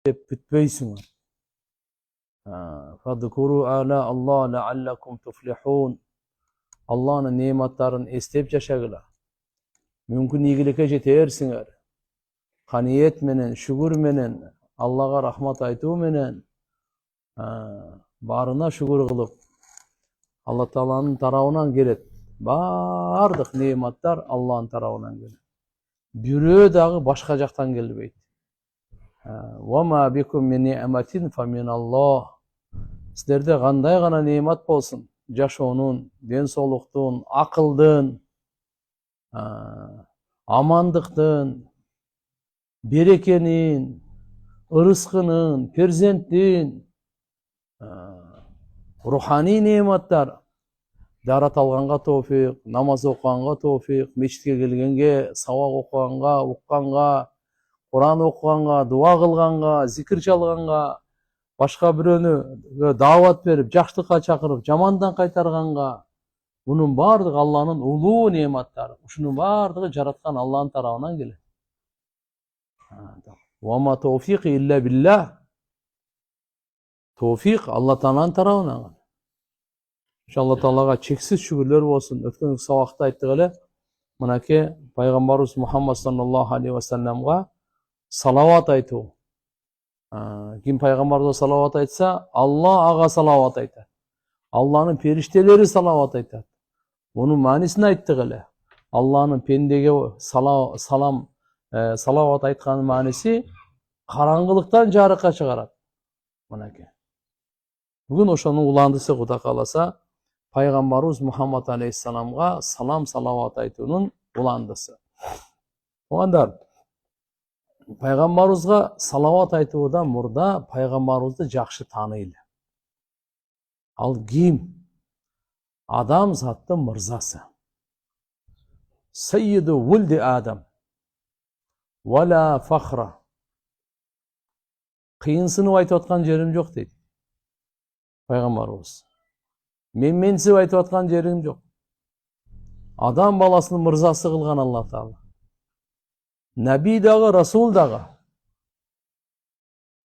deb бүтпөйсүңөр. Fadhkuru ala Allah la'allakum tuflihun. Allah'ın nimetlerini istep yaşagıla. Mümkün iyilikке jetersiңер. Kaniyet menen, şükür menen, Allah'a rahmat aytуу menen, barına şükür kılıp, Allah Taala'nın tarabынан kelet. Bardык nimetler Allah'ın tarabынан kelet. Bürö dagы başka jaktan kelbeyt. وَمَا بِكُمْ مِنْ نِعْمَةٍ فَمِنَ اللّٰهِ. Sizlerde kanday gana nimet bolsun. Jaşoonun, densooluktun, akıldın, amandıktın, berekenin, ırıskının, perzentin, ruhani nimetler, darat alganga tawfik, namaz okuganga tawfik, meçitke kelgenge, sawak okuganga, ukkanga, Kur'an okuganga, dua kılganga, zikir çalganga, başka biröөнү davat berip, жакшылыкка чакырып, жамандан кайтарганга, bunun bardыгы Allah'ın uluu nimetleri. Şunun bardыгы жараткан Allah'ın tarabынан келет. وَمَا تَوْفِيقِ إِلَّا بِاللّٰهِ. Tawfik Allah Taala'nın tarabından. İnşallah Taala'ga çeksiz şükürler olsun. Ötkөн sabakta ayttık ele, mınaki Peygamberimiz Muhammed sallallahu aleyhi ve sellem'ga salavat aytуу. Kim Peygamber'e salavat aytsa, Allah ağa salavat aytar. Allah'ın perişteleri salavat aytar. Bunun manisini ayttık ele. Allah'ın pendege salavat aytkanın manisi karangılıktan jarıkka çıgarat. Bugün oşonun ulandısı Kuda kalasa, Peygamberimiz Muhammed Aleyhisselam'a salam salavat aytuunun ulandısı. Oğandar, Peygamberimizge salavat aytууdan murda Peygamberimizdi jakşı tanıйлы. Al kim? Adam zattın mırzası. Seyyidu vuldi Adam. Ve la fakhra. Kıyınsını aytып atkan jerim yok deydi. Peygamberimiz. Mensiп aytып atkan jerim yok. Adam balasını mırzası kılgan Allah Teala. Nabi dağı, Rasul dağı.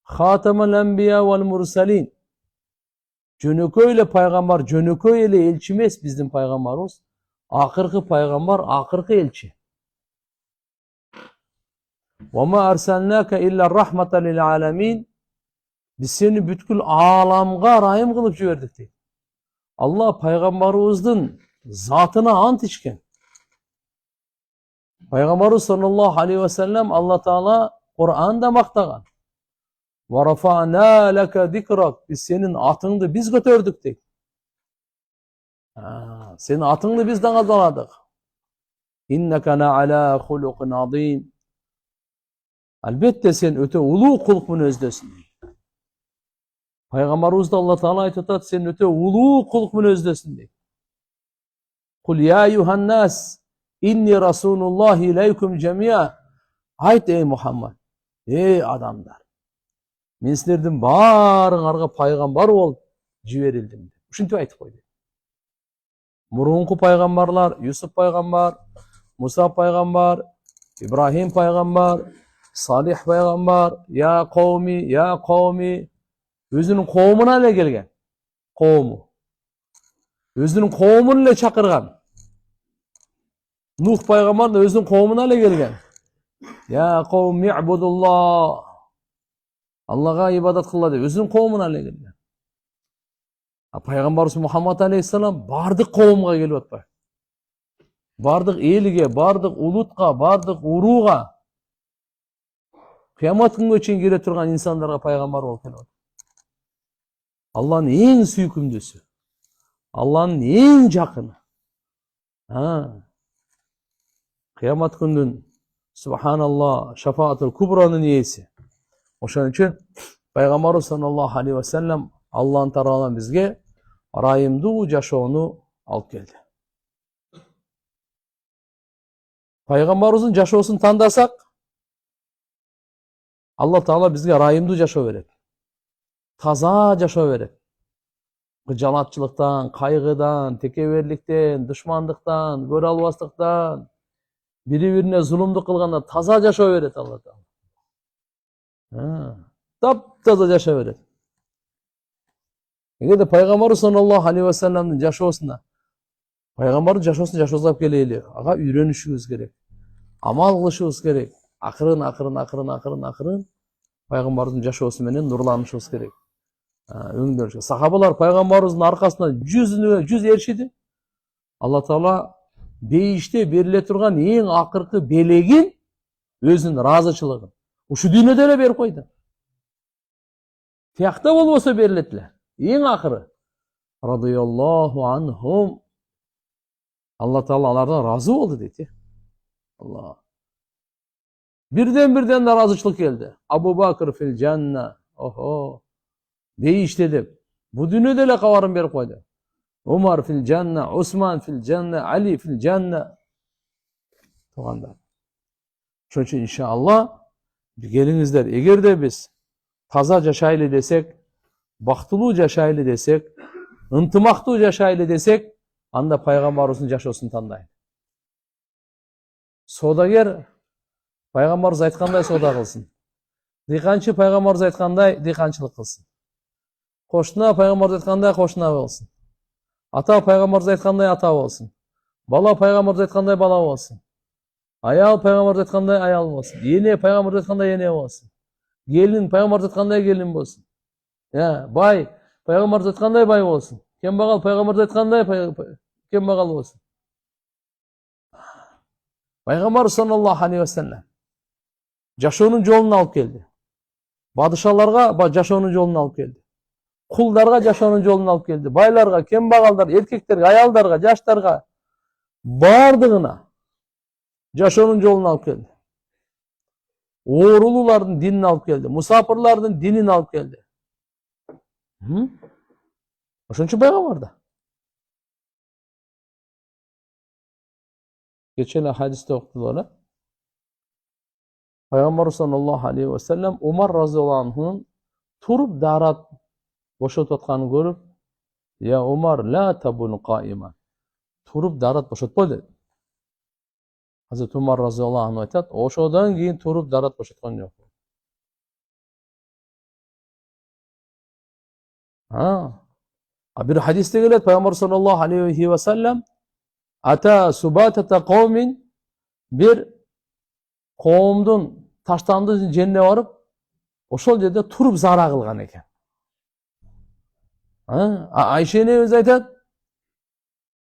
Hatemel Enbiya vel Mursalin. Jönököyle peygamber, jönököyle elçi emes bizden peygamberimiz. Akırkı peygamber, akırkı elçi. وَمَا أَرْسَلْنَاكَ إِلَّا رَحْمَةً لِلْعَالَمِينَ. Biz seni bütkül alamga rahim kılıp jiberdик deydi. Allah peygamberimizin zatına ant içken. Peygamberimiz sallallahu aleyhi ve sellem Allah Teala Kur'an'da maktagan. وَرَفَعْنَا لَكَ ذِكْرَكَ. Biz senin atыңды biz götürdük deydi. Senin atыңды biz dağıladık. İnneke لَعَلَى خُلُقٍ عَظِيمٍ. Elbette sen öte ulu kulukmun özdesin. Peygamberimiz de Allah Teala aytıtat, sen öte ulu kulukmun özdesin deydi. Kul ya eyyuhannas inni Rasulullah ileykum cemi'a. Ayt ey Muhammed, ey adamlar. Men sizlerden barıңarga peygamber olup jiberildim. Uşintiп aytıp koydu. Murunku peygamberler, Yusuf peygamber, Musa peygamber, İbrahim peygamber, Salih peygamber, ya kavmi, özünün kovmuna ile gelgen. Kovmu. Özünün kovmunu ile çakırgan. Nuh peygamber de özünün kovmuna ile gelgen. Ya kavmi i'budullah. Allah'a ibadet kılla diye özünün kovmuna ile gelgen. Peygamberimiz Muhammed Aleyhisselam bardık kovumga gelip atpay. Bardık elige, bardık ulutga, bardık uruğa. Kıyamet günü için gire turgan insanlara peygamber olup kelip. Allah'ın en süykümdüsü. Allah'ın en jakını. Kıyamet günün Subhanallah, şafaatul kubranın iyisi. Oşan için Peygamberimiz sallallahu aleyhi ve sellem Allah'ın tarafından bizge rayımdуу jaşoonu alıp geldi. Peygamberimizin jaşoosunu tandasak Allah Teala bizge rayımdуу jaşoo beret. Taza jaşoo beret. Gıcalatçılıktan, kaygıdan, tekeberlikten, düşmanlıktan, göre albastыкtan, biri birine zulümdük kılganda taza jaşoo beret Allah Teala. таптаза жашай берет. Эгерде пайгамбарыбыз саллаллаху алейхи ва салламдын жашоосуна, пайгамбардын жашоосун жашоозап келели, ага үйрөнүшүбүз керек. Амал кылышыбыз керек. Акырын пайгамбардын жашоосу менен нурланышыбыз керек. Өңдөрүшкө. Сахабалар пайгамбарыбыздын аркасында 100 эришиди. Алла Таала бейиште бериле турган эң акыркы белегин өзүнүн ыраазычылыгын ушу дүйнөдө эле берип койду. Тиякта болбосо берилет эле. Эң акыры. Радияллаху анхум. Алла Таала алардан разы болду дейт. Алла. Бирден ыраазычылык келди. Абу Бакр фил жанна. Охо. Бейиште деп. Бу дүйнөдө эле кабарын берип койду. Умар фил жанна, Усман фил жанна, Али фил жанна. Тугандар. Ошон үчүн иншалла келиңиздер, эгерде биз таза жашайлы десек, бактылуу жашайлы десек, ынтымактуу жашайлы десек, анда пайгамбарыбыздын жашоосун тандайт. Содагер пайгамбарыбыз айткандай соода кылсын. Дыйканчы пайгамбарыбыз айткандай дыйканчылык кылсын. Кошуна пайгамбарыбыз айткандай кошуна болсун. Ата пайгамбарыбыз айткандай ата болсун. Бала пайгамбарыбыз айткандай бала болсун. Аял пайгамбарыбыз айткандай аял болсун. Эне пайгамбарыбыз айткандай эне болсун. Келин пайгамбарыбыз айткандай келин болсун. Бай пайгамбарыбыз айткандай бай болсун. Кембагал пайгамбарыбыз айткандай кембагал болсун. Пайгамбар саллаллаху алейхи ва саллям жашоонун жолун алып келди. Падышаларга жашоонун жолун алып келди. Кулдарга жашоонун жолун алып келди. Байларга, кембагалдар, эркектерге, аялдарга, жаштарга бардыгына жашоонун жолун алып келди. Оорулуулардын динин алып келди. Мусапырлардын динин алып келди. Ошон үчүн пайгамбар да. Кече эле хадисте окутулар. Пайгамбар саллаллаху алейхи ва саллям Умар разияллаху анхунун туруп дарат бошотуп атканын көрүп, "Я Умар, ла табун каима." Туруп дарат бошотпой деди. Hazreti Umar razıyallahu anh aytат, ошодон кийин туруп дарат бошоткон жок. Bir hadiste келет, Пайгамбар саллаллаху алейхи ва саллям ата субатата кавмин, бир коомдун таштанды жерине барып, ошол жерде туруп зара кылган экен. Айша энебиз айтат,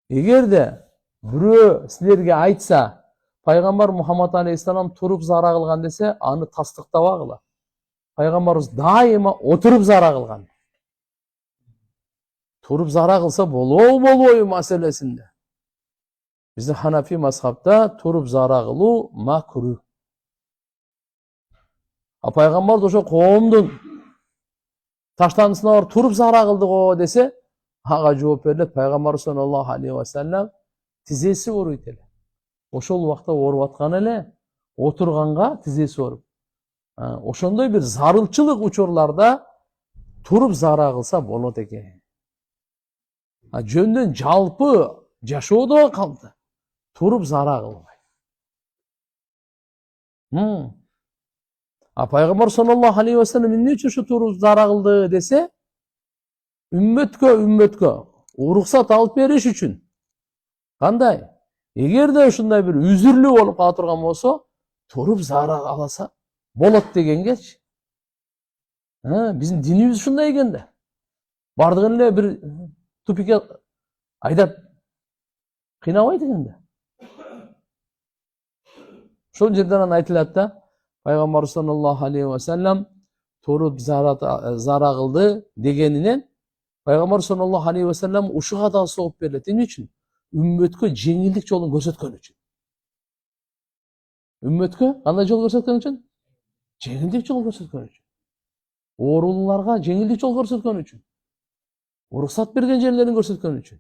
эгерде бирөө силерге айтса, Пайгамбар Мухаммад алейхиссалам туруп зара кылган десе, аны тастыктабагыла. Пайгамбарыбыз дайыма отуруп зара кылган. Туруп зара кылса болобойбу маселесинде. Биздин Ханафи мазхабта туруп зара кылуу макруh. Пайгамбар ошо коомдун таштандысына барып туруп зара кылды го десе, ага жооп берилет, Пайгамбар саллаллаху алейхи ва саллям тизеси ооруйт эле. Ошол убакта ооруп аткан эле, отурганга тизеси ооруп. Ошондой бир зарылчылык учурларда туруп зара кылса болот экен. Жөндөн жалпы жашоодо калды. Туруп зара кылбай. Пайгамбар саллаллаху алейхи ва саллям эмне үчүн ушу туруп зара кылды десе, үммөткө уруксат алып бериш үчүн. Кандай? Эгерде ушундай бир үзүрлүү болуп кала турган болсо, туруп зара кылса болот дегенгечи. Биздин динибиз ушундай экен да. Бардыгын эле бир тупикке айдап кыйнабайт экен да. Ошол жерден айтылат да, Пайгамбар саллаллаху алейхи ва саллям туруп зара кылды дегенинен Пайгамбар саллаллаху алейхи ва саллям ушуга да сооп берилет. Эмне үчүн? Үммөткө жеңилдик жолун көрсөткөн үчүн. Үммөткө кандай жол көрсөткөн үчүн? Жеңилдик жол көрсөткөн үчүн. Оорулууларга жеңилдик жол көрсөткөн үчүн. Уруксат берген жерлерин көрсөткөн үчүн.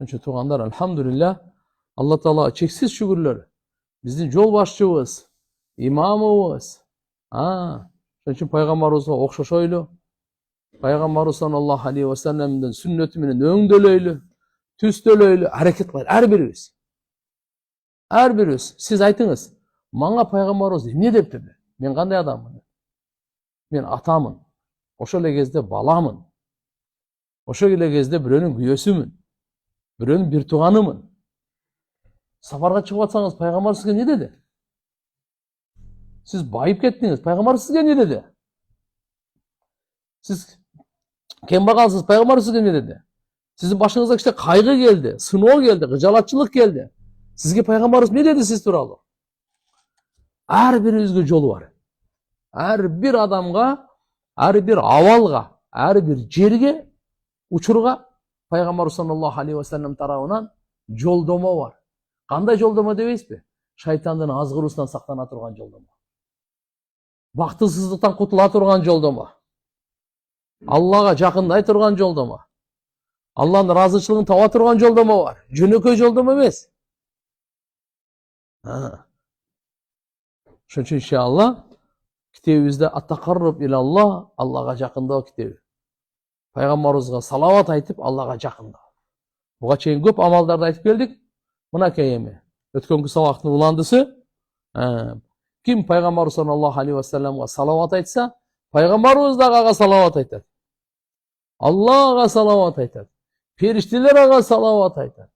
Ошо туугандар, алхамдулилlah, Алла Таала чексиз шүгүрлөр. Биздин жол башчыбыз, имамыбыз. Ошон үчүн пайгамбарыбызга окшошойлу. Пайгамбарыбыз саллаллаху алейхи ва салламдын сүннөтү менен өңдөлөйлү, түстөлөйлү аракет кылайлы ар бирибиз. Ар бирибиз. Сиз айтыңыз, мага пайгамбарыбыз эмне дептир? Мен кандай адаммын? Мен атамын. Ошол эле кезде баламын. Ошол эле кезде бирөөнүн күйөөсүмүн. Бирөөнүн бир тууганымын. Сапарга чыгып атсаңыз, пайгамбар сизге не деди? Siz bayıp kettiniz. Peygamber sizge ne dedi? Siz kembagalsınız. Peygamber sizge ne dedi? Sizin başınıza işte kaygı geldi, sınov geldi, gıcalatçılık geldi. Sizge Peygamberimiz ne dedi siz turalı? Her birinizge yolu var. Her bir adamga, her bir avalga, her bir jerge, uçurga Peygamber sallallahu aleyhi ve sellem tarafından joldoma var. Kандай joldoma debeyiz mi? Şeytandan azgırusundan saklana turgan joldoma. Бактысыздыктан кутула турган жолдомо. Аллага жакындай турган жолдомо. Алланын ыраазычылыгын таба турган жолдомо бар. Жөнөкөй жолдомо эмес. Ошон үчүн иншалла китебибизде ат-такарруб илаллах, Аллага жакындоо китеби. Пайгамбарыбызга салават айтып, Аллага жакындоо. Буга чейин көп амалдарды айтып келдик. Мынакей эми өткөнкү сабактын уландысы. Kim Peygamber sallallahu aleyhi ve sellem'e salavat aytsa, Peygamberimiz da ağa salavat aytadi. Allah'a salavat aytadi. Perişteler ağa salavat aytadi.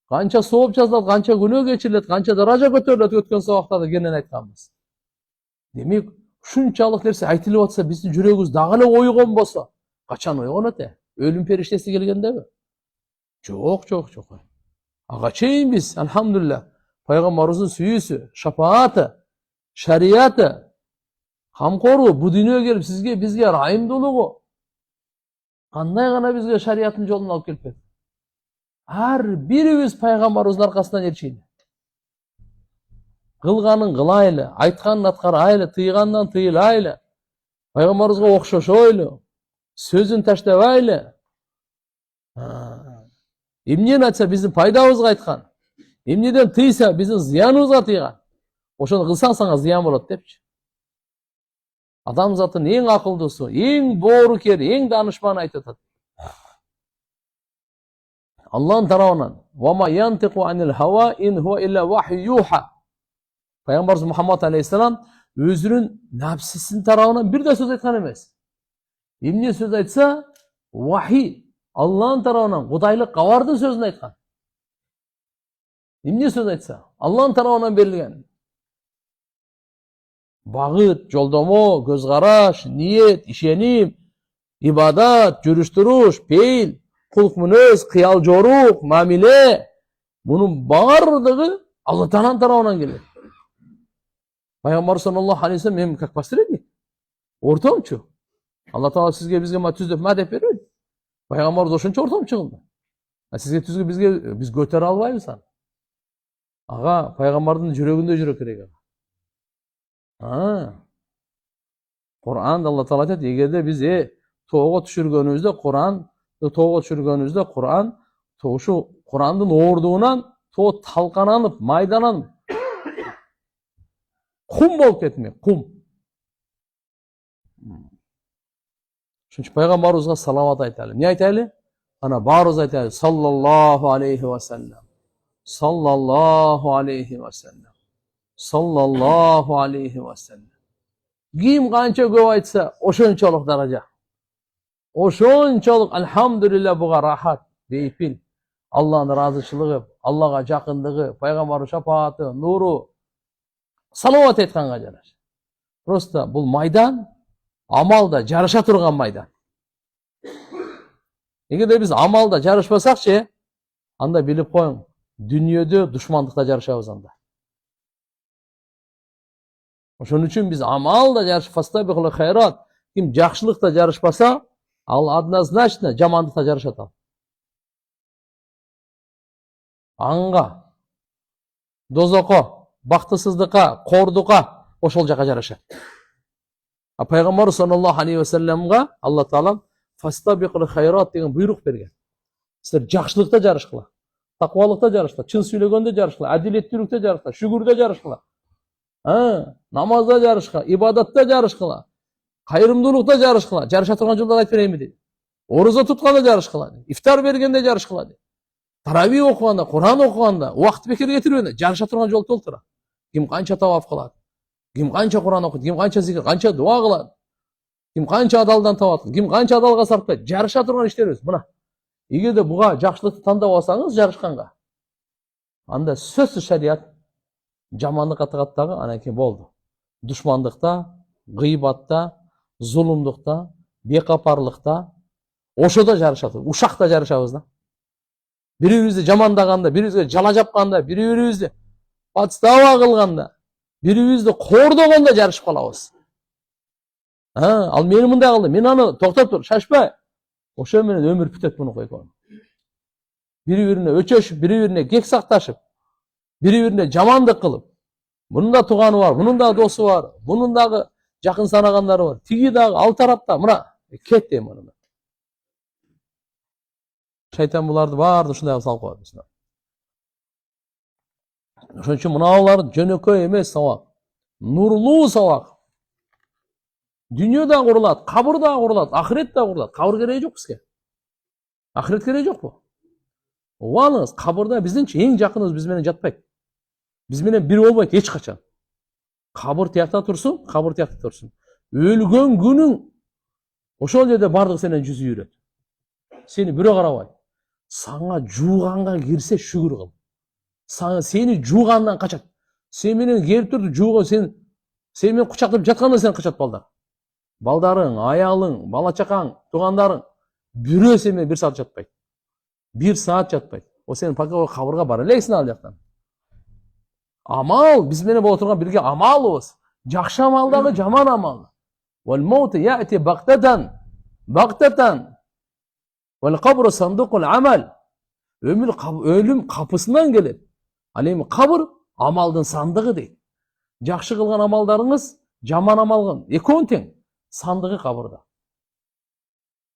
Kança soğup жазылат, kança günөө geçirilet, kança daraja көтөрүлөт өткөн сабактарда кенен айтканбыз. Демек, ушунчалык нерсе айтылып атса, биздин жүрөгүбүз дагы эле ойгон болсо, качан ойгонот э? Өлүм периштеси келгендеби? Жок. Ага чейин биз, алхамдулилlah, Пайгамбарыбыздын сүйүүсү, шафааты, şariatı, kamkoru, bu dünyaya gelip sizge, bizge rahimdoluğu. Kanday gana bizge şariatın yolunu alıp gelip. Her birimiz Peygamberimizin arkasından erişeydi. Kılganın kılaylı, aytkanın atkaraylı, tıygandan tıyılaylı. Peygamberimizge okşoşoylu, sözün taştabaylı. İmniden açsa bizim paydamızga aytkan. İmniden tıysa bizim ziyanımızga tıygan. Ошону кылсаң сага зыян болот депчи. Адамзаттын эң акылдуусу, эң боорукер, эң данышман айтып атат. Аллахтын тарабынан "Ва ма янтиqu anil hawa in huwa illa wahyu yuha." Пайгамбарыбыз Мухаммад алейхиссалам өзүнүн напсисинин тарабынан бир да сөз айткан эмес. Эмне сөз айтса, вахи, Аллахтын тарабынан кудайлык кабардын сөзүн айткан. Эмне сөз айтса, Аллахтын тарабынан берилген. Багыт, жолдомо, көз караш, ниет, ишеним, ибадат, жүрүш туруш, пейил, кулк мүнөз, кыял жорук, мамиле, мунун баардыгы Алла Тааланын тарабынан келет. Пайгамбар саллаллаху алейхи ва саллям как посредник, ортомчу. Алла Таала сизге бизге түздөп ма деп бербейт. Пайгамбарыбыз ошончо ортомчу кылды. Сизге түзгө биз көтөрө албайбыз аны. Ага пайгамбардын жүрөгүндө жүрө керек. Kur'an'da Allah Teala aytadi, egerde biz toğga düşürgönübüzde Kur'an şu Kur'andın oorduğundan toğ talkananıp, maydananıp kum bolup ketmek, kum. Çünkü Peygamberimize salavat aytali. Ne aytali? Ana barız aytali. Sallallahu aleyhi ve sellem. Sallallahu aleyhi ve sellem. Sallallahu aleyhi ve sellem. Kim kança köp aytsa, oşonçoluk daraja. Oşonçoluk elhamdülillah buga rahat, beypil. Allah'ın razıçılığı, Allah'a jakındığı, Peygamber'in şafaatı, nuru, salavat aytkanга жараша. Просто бул майдан, амалда жарыша турган майдан. Эгерде биз амалда жарышпасакчы, анда билип коюң, дүйнөдө душмандыкта жарышабыз анда. Ошон үчүн биз амалда жарышпаста бихлы хайрат, ким жакшылыкта жарышпаса, ал однозначно жамандыкта жарышат ал. Анга, дозокко, бактысыздыкка, кордукка ошол жака жарышат. А Пайгамбар саллаллаху алейхи ва салламга Алла Таала фастабиқул хайрат деген буйрук берген. Силер жакшылыкта жарышкыла, таквалыкта жарышкыла, чын сүйлөгөндө жарышкыла, адилеттүүлүктө жарышкыла, шүгүрдө жарышкыла. Намазда жарышкыла, ибадатта жарышкыла, кайрымдуулукта жарышкыла, жарыша турган жолдорду айтып берейинби дейт. Орозо тутканда жарышкыла, ифтар бергенде жарышкыла дейт. Тарави окуганда, Кур'ан окуганда, убакыт бекер кетирбегенде жарыша турган жол толтура. Ким канча таваф кылат, Ким канча Куран окуйт, ким канча зикир, канча дуа кылат, ким канча адалдан табат, ким канча адалга сарптайт. Жарыша турган иштерибиз мына. Эгерде буга жакшылыкты тандап алсаңыз жарышканга, анда сөзсүз шарият, жамандыкка тыгат дагы, анан кийин болду. Душмандыкта, гыйбатта, зулумдукта, бекапарлыкта, ошодо жарышат. Ушакта жарышабыз да. Бири-бирибизди жамандаганда, бири-бирибизге жала жапканда, бири-бирибизди подстава кылганда, бири-бирибизди кордогондо жарышып калабыз. Ал мени мындай кылды, мен аны токтоп тур, шашпа. Ошо менен өмүр бүтөт мунуку экөө. Бири-бирине өчөшүп, бири-бирине кек сакташып, бири-бирине жамандык кылып, мунун да тууганы бар, мунун да досу бар, мунун дагы жакын санагандары бар, тиги дагы ал тарапта, мына кет дейм муну. Шайтан буларды баарды ушундай салып коет. Ошон үчүн мыналар жөнөкөй эмес сабак, нурлуу сабак. Дүйнө да курулат, кабыр да курулат, ахирет да курулат. Кабыр кереги жок бизге. Ахирет кереги жокпу? Убаңыз, кабырда биздинчи эң жакыныбыз биз менен жатпайт. Биз менен бир болбойт эч качан. Кабыр тиякта турсун, кабыр тиякта турсун. Өлгөн күнүң ошол жерде бардык сенен жүз үйрөт. Сени бирөө карабайт. Сага жууганга кирсе шүгүр кыл. Сени жуугандан качат. Сен менен келип турду жууга сен менен кучактап жатканда сен качат балдар. Балдарың, аялың, бала чакаң, туугандарың бирөө сен менен 1 саат жатпайт. 1 саат жатпайт. О сен пока кабырга бара элексиң ал жактан. Амал, биз менен боло турган бирге амалыбыз. Жакшы амал дагы, жаман амал. Вал маут яти бактатан. Бактатан. Вал кабру сандукул амал. Өлүм капысынан келет. Ал эми кабыр амалдын сандыгы дейт. Жакшы кылган амалдарыңыз, жаман амал экөөнү тең. Сандыгы кабырда.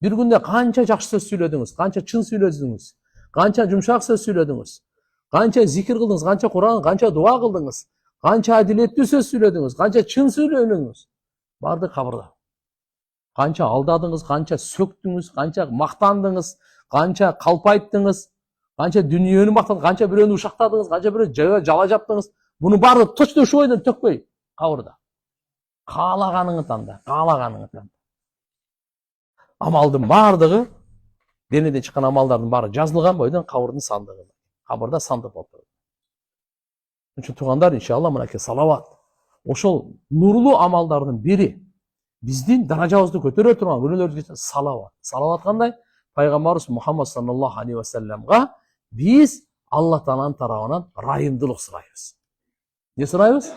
Бир күндө канча жакшы сөз сүйлөдүңүз, канча чын сүйлөдүңүз, канча жумшак сөз сүйлөдүңүз, канча зикир кылдыңыз, канча Куран, канча дуа кылдыңыз, канча адилеттүү сөз сүйлөдүңүз, канча чын сүйлөдүңүз, барды кабырда. Канча алдадыңыз, канча сөктүңүз, канча мактандыңыз, канча калпайттыңыз, канча дүнүйөнү мактадыңыз, канча бирөөнү ушактадыңыз, канча бирөө жала жаптыңыз. Буну баары точно ушул бойдон төкпөй кабырда. Каалаганыңды танда, каалаганыңды танда. Амалдын баардыгы, денеден чыккан амалдардын баары жазылган бойдон кабырдын сандыгы. Кабырда сандык болуп турат. Ошон туугандар, иншалла, мынакей салават. Ошол нурлуу амалдардын бири биздин даражабызды көтөрө турган күнөөлөрдү салават. Салават кандай? Пайгамбарыбыз Мухаммад саллаллаху алейхи ва салламга биз Алла Тааланын тарабынан райымдылык сурайбыз. Не сурайбыз?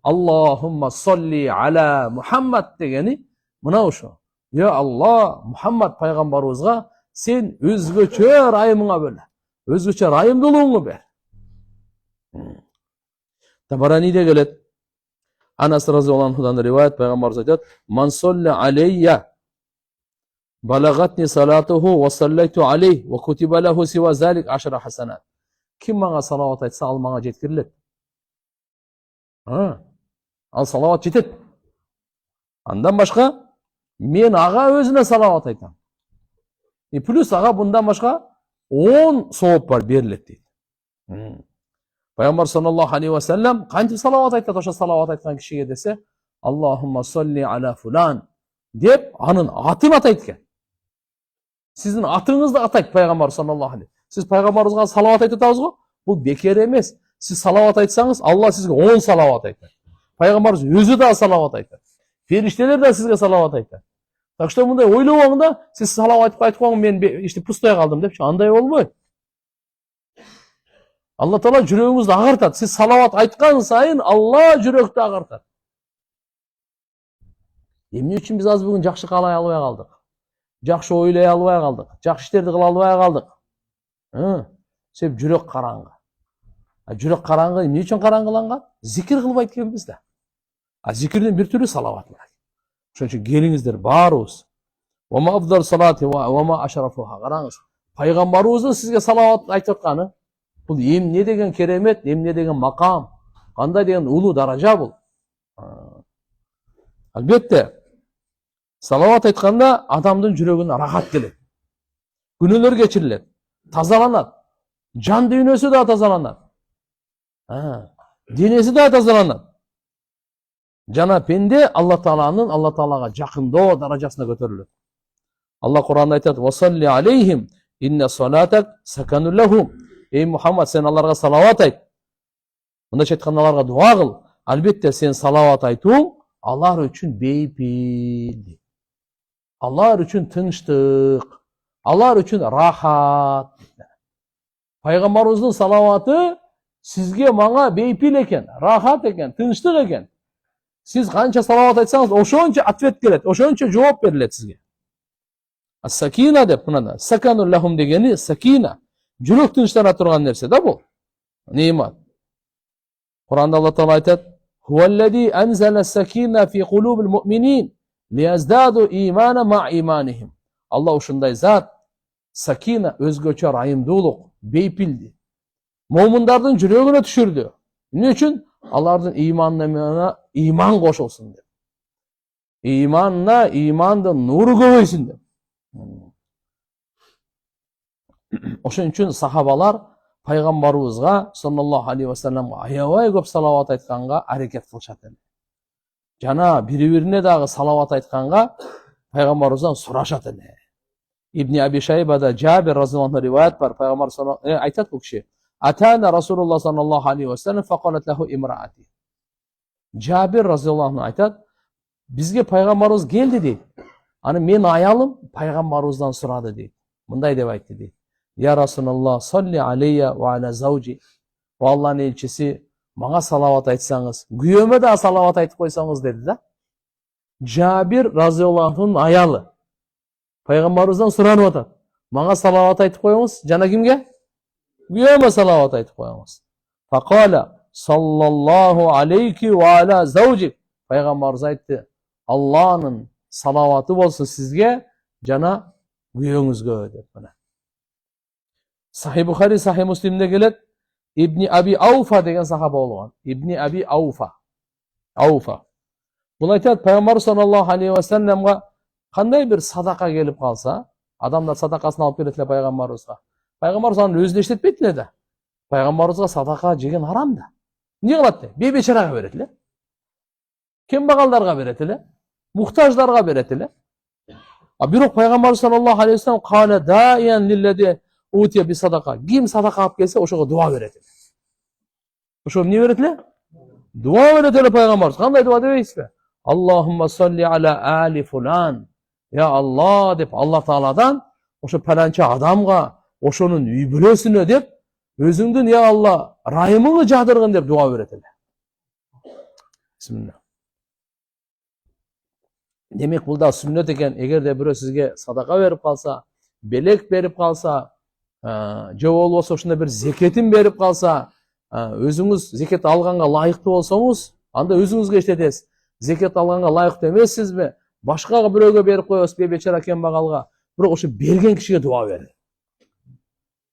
Аллахумма салли аля Мухаммад дегени мына ошо. Я Алла, Мухаммад пайгамбарыбызга сен өзгөчө райымыңа бөл. Өзгөчө райымдылыгыңды бер. Табараниде келет. Анас разияллаху анхудан риваят, пайгамбарыбыз айтат: "Ман салла алейя балагатни салатуху ва саллайту алейхи ва кутиба лаху сива залик 10 хасанат." Ким мага салават айтса, ал мага жеткирилет. Ал салават жетет. Андан башка мен ага өзүнө салават айтам. И плюс ага bundan башка 10 сооп бар берилет дейт. Пайгамбар саллаллаху алейхи ва саллям кантип салават айтат ошо салават айткан кишиге десе, Аллахумма салли аля фулан деп анын атын атайт экен. Сиздин атыңызды атайт пайгамбар саллаллаху алейхи. Сиз пайгамбарыбызга салават айтып атабыз го? Бул бекер эмес. Сиз салават айтсаңыз, Алла сизге 10 салават айтат. Пайгамбарыбыз өзү да салават айтат. Фериштелер да сизге салават айтат. Так что мындай ойлобоңда, сиз салават айтып коюң, мен ишти пустой калдым депчи, андай болбойт. Алла Таала жүрөгүңүздү агартат. Сиз салават айткан сайын Алла жүрөктү агартат. Эмне үчүн биз азыр бүгүн жакшы каалай албай калдык? Жакшы ойлой албай калдык? Жакшы иштерди кыла албай калдык? Себеп жүрөк караңгы. Жүрөк караңгы эмне үчүн караңгыланган? Зикир кылбайт экенбиз да. Зикирдин бир түрү салават. Ошон үчүн келиңиздер баарыбыз. Ва ма афдал салати ва ма ашрафуха. Караңыз. Пайгамбарыбыздын сизге салават айтып атканы бул эмне деген керемет, эмне деген макам, кандай деген улуу даража бул. Албетте, салават айтканда адамдын жүрөгүнө рахат келет. Күнөөлөр кечирилет, тазаланат. Жан дүйнөсү да тазаланат. Денеси да тазаланат. Жана пенде Алла Таалага жакындоо даражасына көтөрүлөт. Алла Кур'анда айтат: "Васалли алейхим инна салатак саканул лахум." Ey Muhammed, sen аларга салават айт. Мындайча айтканда аларга дуа кыл. Албетте сен салават айтуң алар үчүн бейпил. Алар үчүн тынчтык, алар үчүн рахат. Пайгамбарыбыздын салаваты сизге мага бейпил экен, рахат экен, тынчтык экен. Сиз канча салават айтсаңыз, ошончо ответ келет, ошончо жооп берилет сизге. Ас-сакина деп мынада, саканул лахум дегени сакина, жүрөк тынчтана турган нерсе да бул. Немат. Кур'анда Алла Таала айтат: "Хуаллади анзала ас-сакина фи кулубил муъминин лияздаду имана ма иманихим." Алла ушундай зат, сакина өзгөчө райымдуулук, бейпилди. Момундардын жүрөгүнө түшүрдү. Эмне үчүн? Алардын иманына иман кошулсун деп. Иманына имандын нуру көбөйсүн деп. Ошон үчүн сахабалар пайгамбарыбызга саллаллаху алейхи ва салламга аябай көп салават айтканга аракет кылышат эле. Жана бири-бирине дагы салават айтканга пайгамбарыбыздан сурашат эле. Ибн Аби Шайбада Жабир разияллаху анху риваят бар. Пайгамбар айтат бул киши: "Атана Расулуллах саллаллаху алейхи ва саллам фақалат лаху имраати." Жабир разияллаху анху айтат: "Бизге пайгамбарыбыз келди" дейт. Аны мен аялым пайгамбарыбыздан сурады дейт. Мындай деп айтты дейт: "Я Расулаллах, салли алейя ва аля заужи." О Алланын элчиси, мага салават айтсаңыз, күйөөмө да салават айтып койсоңуз деди да. Жабир разияллаху анхунун аялы пайгамбарыбыздан суранып атат: "Мага салават айтып коюңуз, жана кимге? Күйөөмө салават айтып коюңуз." Фақала саллаллаху алейки ва аля заужик. Пайгамбарыбыз айтты: "Алланын салаваты болсун сизге жана күйөөңүзгө" деп мына. Сахи Бухари, Сахи Муслимде келет, Ибн Аби Ауфа деген сахаба болгон. Ибн Аби Ауфа. Бул айтат, пайгамбар саллаллаху алейхи ва салламга кандай бир садака келип калса, адамдар садакасын алып келет эле пайгамбарыбызга. Пайгамбарыбыз аны өзүнө иштетпейт эле да. Пайгамбарыбызга садака жеген харам да. Эмне кылат де? Бейбечарага берет эле. Кембагалдарга берет эле. Мухтаждарга берет эле. А бирок пайгамбар саллаллаху алейхи ва саллам кана даиян лиллади утия би садака. Ким садака алып келсе, ошого дуа берет эле. Ошо эмне берет эле? Дуа берет эле пайгамбарыбыз. Кандай дуа дебейсизби? Аллахумма салли аля али фулан. Я Алла деп Алла Тааладан ошо паланча адамга, ошонун үй бүлөсүнө деп өзүңдүн я Алла райымыңды жагдыргын деп дуа берет эле. Бисмилlah. Демек бул да сүннөт экен. Эгерде бирөө сизге садака берип калса, белек берип калса, же болбосо ушундай бир зекетин берип калса, өзүңүз зекет алганга лайыктуу болсоңуз, анда өзүңүзгө иштетесиз. Зекет алганга лайыктуу эмессизби? Башка бирөөгө берип коесуз, бейбечара кембагалга. Бирок ошо берген кишиге дуа бериңиз.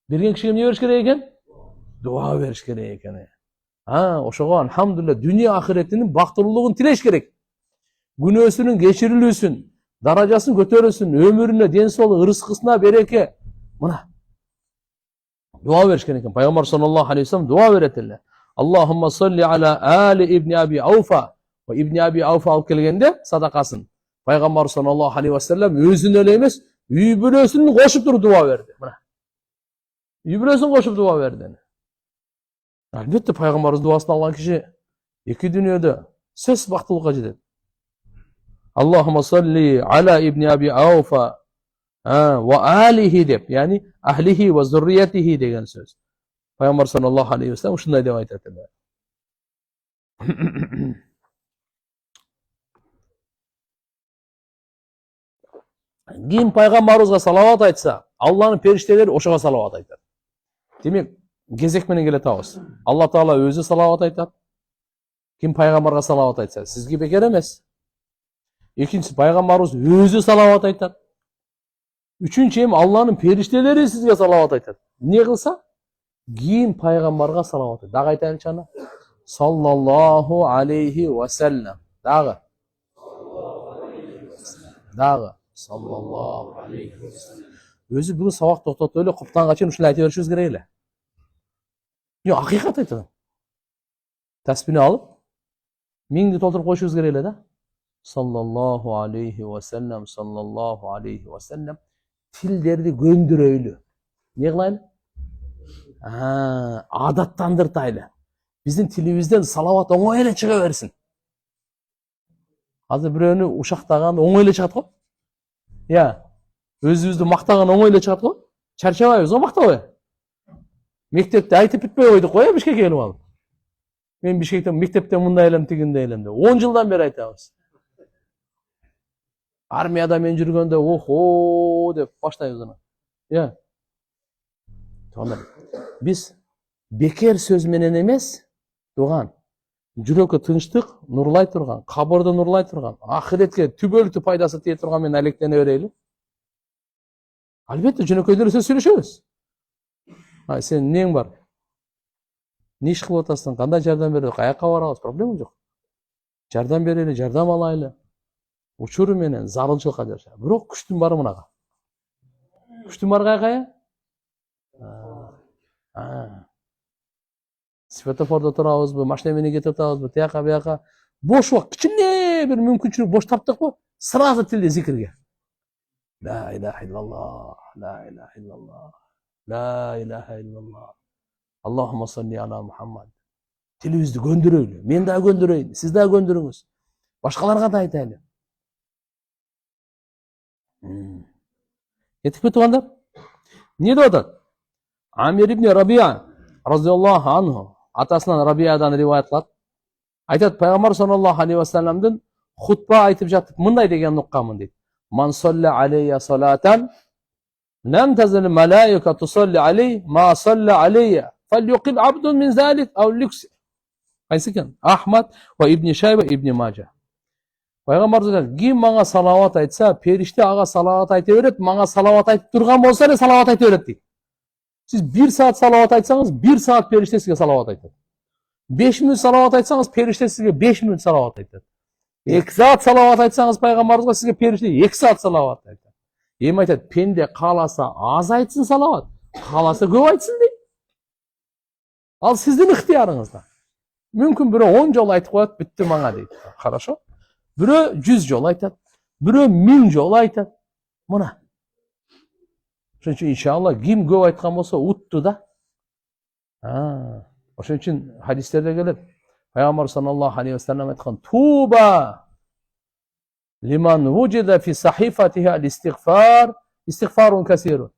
Берген кишиге эмне бериш керек экен? Дуа бериш керек экен. Ошого алхамдулилlah дүйнө ахиретинин бактылуулугун тилеш керек. Күнөөсүнүн кечирилүүсүн, даражасын көтөрүлсүн, өмүрүнө ден соолук, ырыскысына береке. Мына дуа бериш керек экен. Пайгамбар саллаллаху алейхи ва саллам дуа берет эле. Аллахумма салли аля али ибн Аби Ауфа. Ибн Аби Ауфа алып келгенде садакасын пайгамбар саллаллаху алейхи ва саллам өзүнө эле эмес, үй бүлөсүн кошуп туруп дуа берди. Мына. Үй бүлөсүн кошуп дуа берди. Албетте пайгамбарыбыз дуасын алган киши эки дүйнөдө сөзсүз бактылыкка жетет. Аллахумма салли аля ибн Аби Ауфа ва алихи деп, яни ахлихи ва зурриятихи деген сөз. Пайгамбар саллаллаху алейхи ва саллам ушундай деп айтат эле. Ким пайгамбарыбызга салават айтса, Алланын периштелери ошого салават айтат. Демек, кезек менен келе атабыз. Алла Таала өзү салават айтат. Ким пайгамбарга салават айтса, сизге бекер эмес. Экинчиси, пайгамбарыбыз өзү салават айтат. Үчүнчү, эми Алланын периштелери сизге салават айтат. Эмне кылса? Ким пайгамбарга салават айтат. Дагы айтайынчы аны. Саллаллаху алейхи ва саллам. Дагы. Саллаллаху алейхи ва саллам. Өзү бүгүн сабак токтотуп эле куптанга чейин ушулай айта беришибиз керек эле. Акыйкат айтам. Таспини алып, 1000ди толтуруп коюшубуз керек эле да. Саллаллаху алейхи ва саллям, саллаллаху алейхи ва саллям. Тилдерди көндүрөйлү. Не кылайлы? Адаттандыртайлы. Биздин тилибизден салават оңой эле чыга берсин. Азыр бирөөнү ушактаган оңой эле чыгат го. Өзүбүздү мактаган оңой эле чыгат го. Чарчабайбыз го мактабай. Мектепте айтып бүтпөй койдук го, Бишкекке келип алып. Мен Бишкектен мектепте мындай элем, тигиндей элем деп. 10 жылдан бери айтабыз. Армияда мен жүргөндө охо деп баштайбыз аны. Биз бекер сөз менен эмес, туган. Жүрөккө тынчтык нурлай турган, кабырды нурлай турган, ахиретке түбөлүктүү пайдасы тие турган менен алектене берели. Албетте жөнөкөйдөр сөз сүйлөшөбүз. Сен нең бар? Не иш кылып атасың? Кандай жардам берели? Каяка барабыз? Проблема жок. Жардам берели, жардам алайлы. Учуру менен зарылчылыкка жаша. Бирок күчтүн бары мынага. Күчтүн бары кая? Светофордо турабызбы, машина менен кетип атабызбы, тияка бияка. Бош убакыт, кичине бир мүмкүнчүлүк бош таптыкпы? Сразу тилде зикирге. Ла илаха иллаллах, ла илаха иллаллах, ла илаха иллаллах. Аллахумма салли ала Мухаммад. Тилибизди көндүрөйлү. Мен да көндүрөйүн, сиз да көндүрүңүз. Башкаларга да айтайлы. Етіп туугандар? Не деп атат? Амир ибн Рабия разияллаху анху, атасынан Рабиядан риваят кылат. Айтат, пайгамбар саллаллаху алейхи ва салламдын хутба айтып жатып мындай деген укканмын дейт. Ман салла алейя салатан лам тазал малаика туsalli алей ма салла алейя фальюқил абдун мин залик ау люкс. Кайсы екен? Ахмад ва ибн Шайба ибн Мажа. Пайгамбар айтат, ким мага салават айтса, периште ага салават айта берет, мага салават айтып турган болсо эле салават айта берет дейт. Сиз 1 саат салават айтсаңыз, 1 саат периште сизге салават айтат. 5 мүнөт салават айтсаңыз, периште сизге 5 мүнөт салават айтат. 2 саат салават айтсаңыз пайгамбарыбызга, сизге периште 2 саат салават айтат. Эми айтат, пенде кааласа аз айтсын салават, кааласа көп айтсын дейт. Ал сиздин ыктыярыңызда. Мүмкүн бирөө 10 жолу айтып коет, бүттү мага дейт. Хорошо? Бирөө 100 жолу айтат, бирөө 1000 жолу айтат. Мына. Ошон үчүн иншалла ким көп айткан болсо утту да. Ошон үчүн хадистерде келет. Пайгамбар саллаллаху алейхи ва саллям айткан: "Туба лиман вужида фи сахифатиха al-istighfar, istighfarun касирун."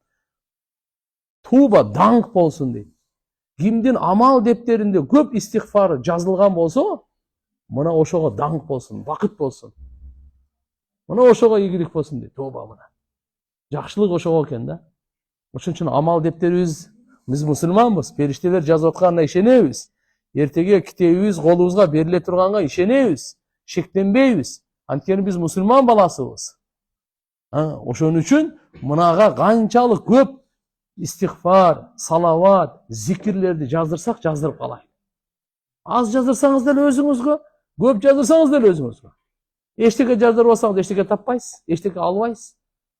Туба даңк болсун дейт. Кимдин амал дептеринде көп истигфары жазылган болсо, мына ошого даңк болсун, бакыт болсун. Мына ошого ийгилик болсун дейт. Туба мына. Жакшылык ошого экен да. Ошон үчүн амал дептерибиз, биз мусулманбыз, периштелер жазып атканына ишенебиз. Эртеге китебибиз колубузга бериле турганга ишенебиз, шектенбейбиз. Анткени биз мусулман баласыбыз. Ошон үчүн мынага канчалык көп истигфар, салават, зикирлерди жаздырсак жаздырып калайлы. Аз жаздырсаңыз деле өзүңүзгө, көп жаздырсаңыз деле өзүңүзгө. Эчтеке жаздырбасаңыз эчтеке таппайсыз, эчтеке албайсыз.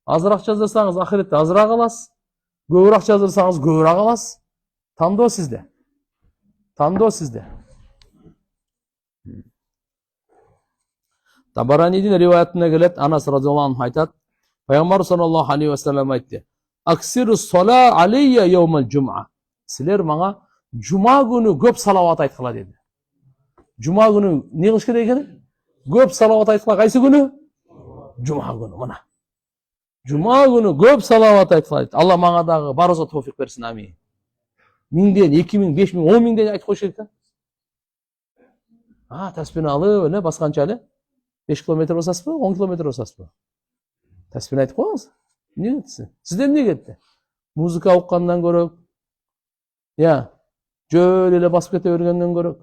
Азыраак жаздырсаңыз ахиретте азыраак аласыз. Көбүрөөк жаздырсаңыз көбүрөөк аласыз. Тандоо сизде. Тандоо сизде. Табаранидин риваятына келет, Анас радиаллаху анху айтат, пайгамбар саллаллаху алейхи ва саллям айтты: "Аксиру сала алейя йаумал жум'a." Силер мага жума күнү көп салават айткыла деди. Жума күнү не кылыш керек экен? Көп салават айткыла. Кайсы күнү? Жума күнү мына. Жума күнү көп салават айткыла. Алла мага дагы барыбызга товфик берсин, амин. 1000ден, 2000, 5000, 10000ден айтып коюш керек да. Таспини алып эле басканча эле 5 километр басасызбы, 10 километр басасызбы? Таспини айтып коюңуз. Эмне кетти? Сизде эмне кетти? Музыка уккандан көрөк. Жөл эле басып кете бергенден көрөк.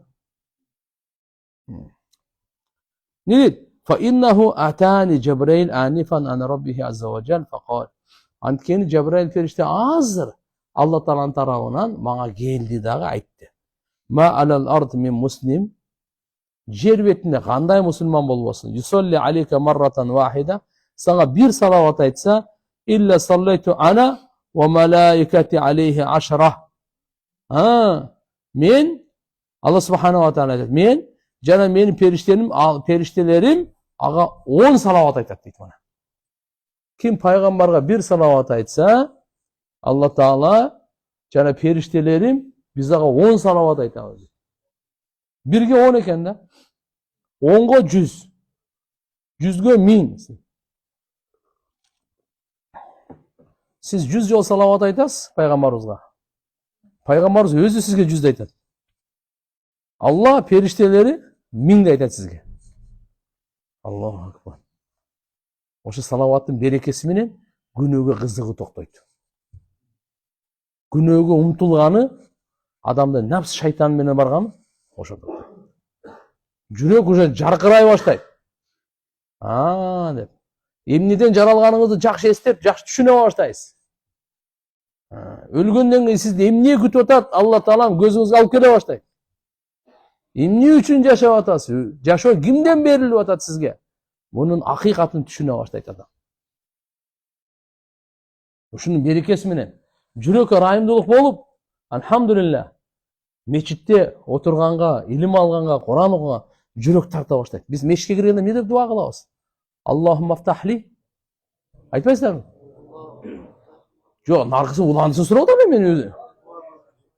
Не дейт? فإنه أتاني جبريل آنفا عن ربه عز وجل فقال. Анткени Жабраил периште азыр Алла Тааланын тарабынан мага келди дагы айтты. Ма алал ард мин муслим. Жер бетинде кандай мусулман болбосун? Юсалли алейка марратан вахида. Сага бир салават айтса, илля саллайту ана ва малаикати алейхи 10. Мен Алла субханаху ва таала айтат, мен жана менин периштелерим ага 10 салават айтат дейт мына. Ким пайгамбарга bir салават айтса, Алла Таала жана периштелерим биз ага 10 салават айтабыз. Бирге 10 экен да. 10го 100. 100гө 1000. Siz 100 жол салават айтасыз пайгамбарыбызга. Пайгамбарыбыз өзү сизге 100 айтат. Алла периштелери 1000 айтат сизге. Аллаху акбар. Ошо салаваттын берекеси менен күнөөгө кызыгы токтойт. Күнөөгө умтулганы, адамдын нафс шайтан менен барганы ошо токтойт. Жүрөк уже жаркырай баштайт. Деп. Эмнеден жаралганыңызды жакшы эстеп, жакшы түшүнө баштайсыз. Өлгөндөн кийин сизди эмне күтүп атат, Алла Таалам көзүңүзгө алып келе баштайт. Эмне үчүн жашап атасыз? Жашоо кимден берилип атат сизге? Мунун акыйкатын түшүнө баштайт адам. Ушунун берекеси менен жүрөккө ырайымдуулук болуп, алхамдулилlah, мечитте отурганга, илим алганга, Куран окуганга жүрөк тарта баштайт. Биз мешитке киргенде эмне деп дуа кылабыз? Аллахумма афтахли. Айтпайсыздарбы? Жок, наркысы уландысын сурап атам мен өзү.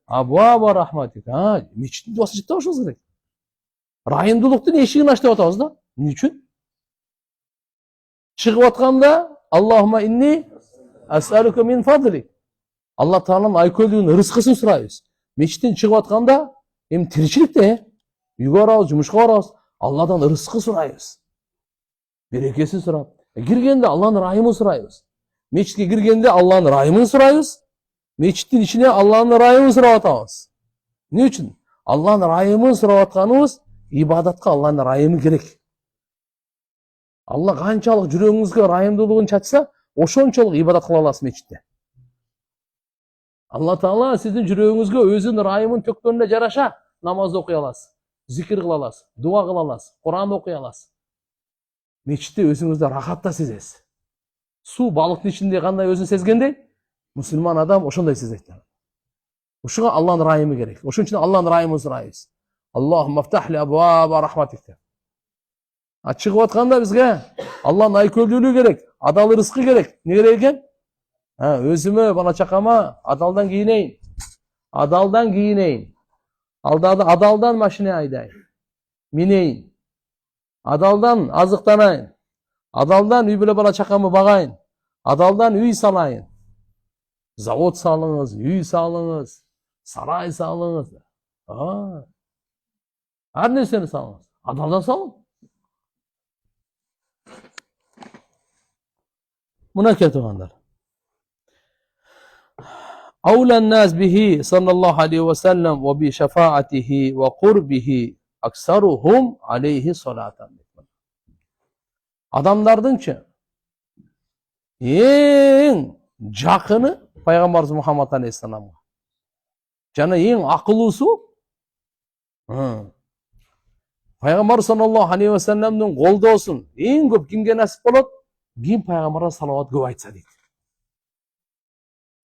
Абуаба рахматик. Мечиттин дуасын жыттабашыбыз керек. Ырайымдуулуктун эшигин ач деп атабыз да. Эмне үчүн? Чыгып атканда Аллахумма инни ас'алука мин фадлик. Алла Тааланын айкөлдүгүнүн рызкысын сурайбыз. Мечиттен чыгып атканда эми тиричиликте үйгө барабыз, жумушка барабыз, Алладан рызкы сурайбыз. Берекесин сурап. Киргенде Алланын ырайымын сурайбыз. Мечитке киргенде Алланын ырайымын сурайбыз. Мечиттин ичине Алланын ырайымын сурап атабыз. Эмне үчүн? Алланын ырайымын сурап атканыбыз ибадатка Алланын ырайымы керек. Алла канчалык жүрөгүңүзгө ырайымдуулугун чачса, ошончолук ибадат кыла аласыз мечитте. Алла Таала сиздин жүрөгүңүзгө өзүнүн ырайымын төккөнүнө жараша намаз окуй аласыз, зикир кыла аласыз, дуа кыла аласыз, Куран окуй аласыз. Мечитте өзүңүздү рахатта сезесиз. Суу балыктын ичинде кандай өзүн сезгендей, мусулман адам ошондой сезет. Ушуга Алланын ырайымы керек. Ошон үчүн Алланын ырайымын сурайбыз. Аллахумма афтахли абуаба рахматик. Чыгып атканда бизге Алланын айкөлдүүлүгү керек, адал рызкы керек. Не керек экен? Өзүмө, бала чакама адалдан кийинейин. Адалдан кийинейин. Адалдан машина айдайын. Минейин. Адалдан азыктанайын. Адалдан үй бүлө бала чакамы багайын. Адалдан үй салайын. Завод салыңыз, үй салыңыз, сарай салыңыз. Ар нерсени салыңыз. Адалдан салың. Мына кетигандар. Аулан нас бихи саллаллаху алейхи ва саллям ва би шафаатихи ва курбихи аксарухум алейхи салатан. Адамдардыңчы эң жакыны пайгамбарыбыз Мухаммад алейхиссаламга. Жана эң акылуусу пайгамбар саллаллаху алейхи ва салламдын колдоосун эң көп кимге насип болот? Ким пайгамбарга салават көп айтса дейт.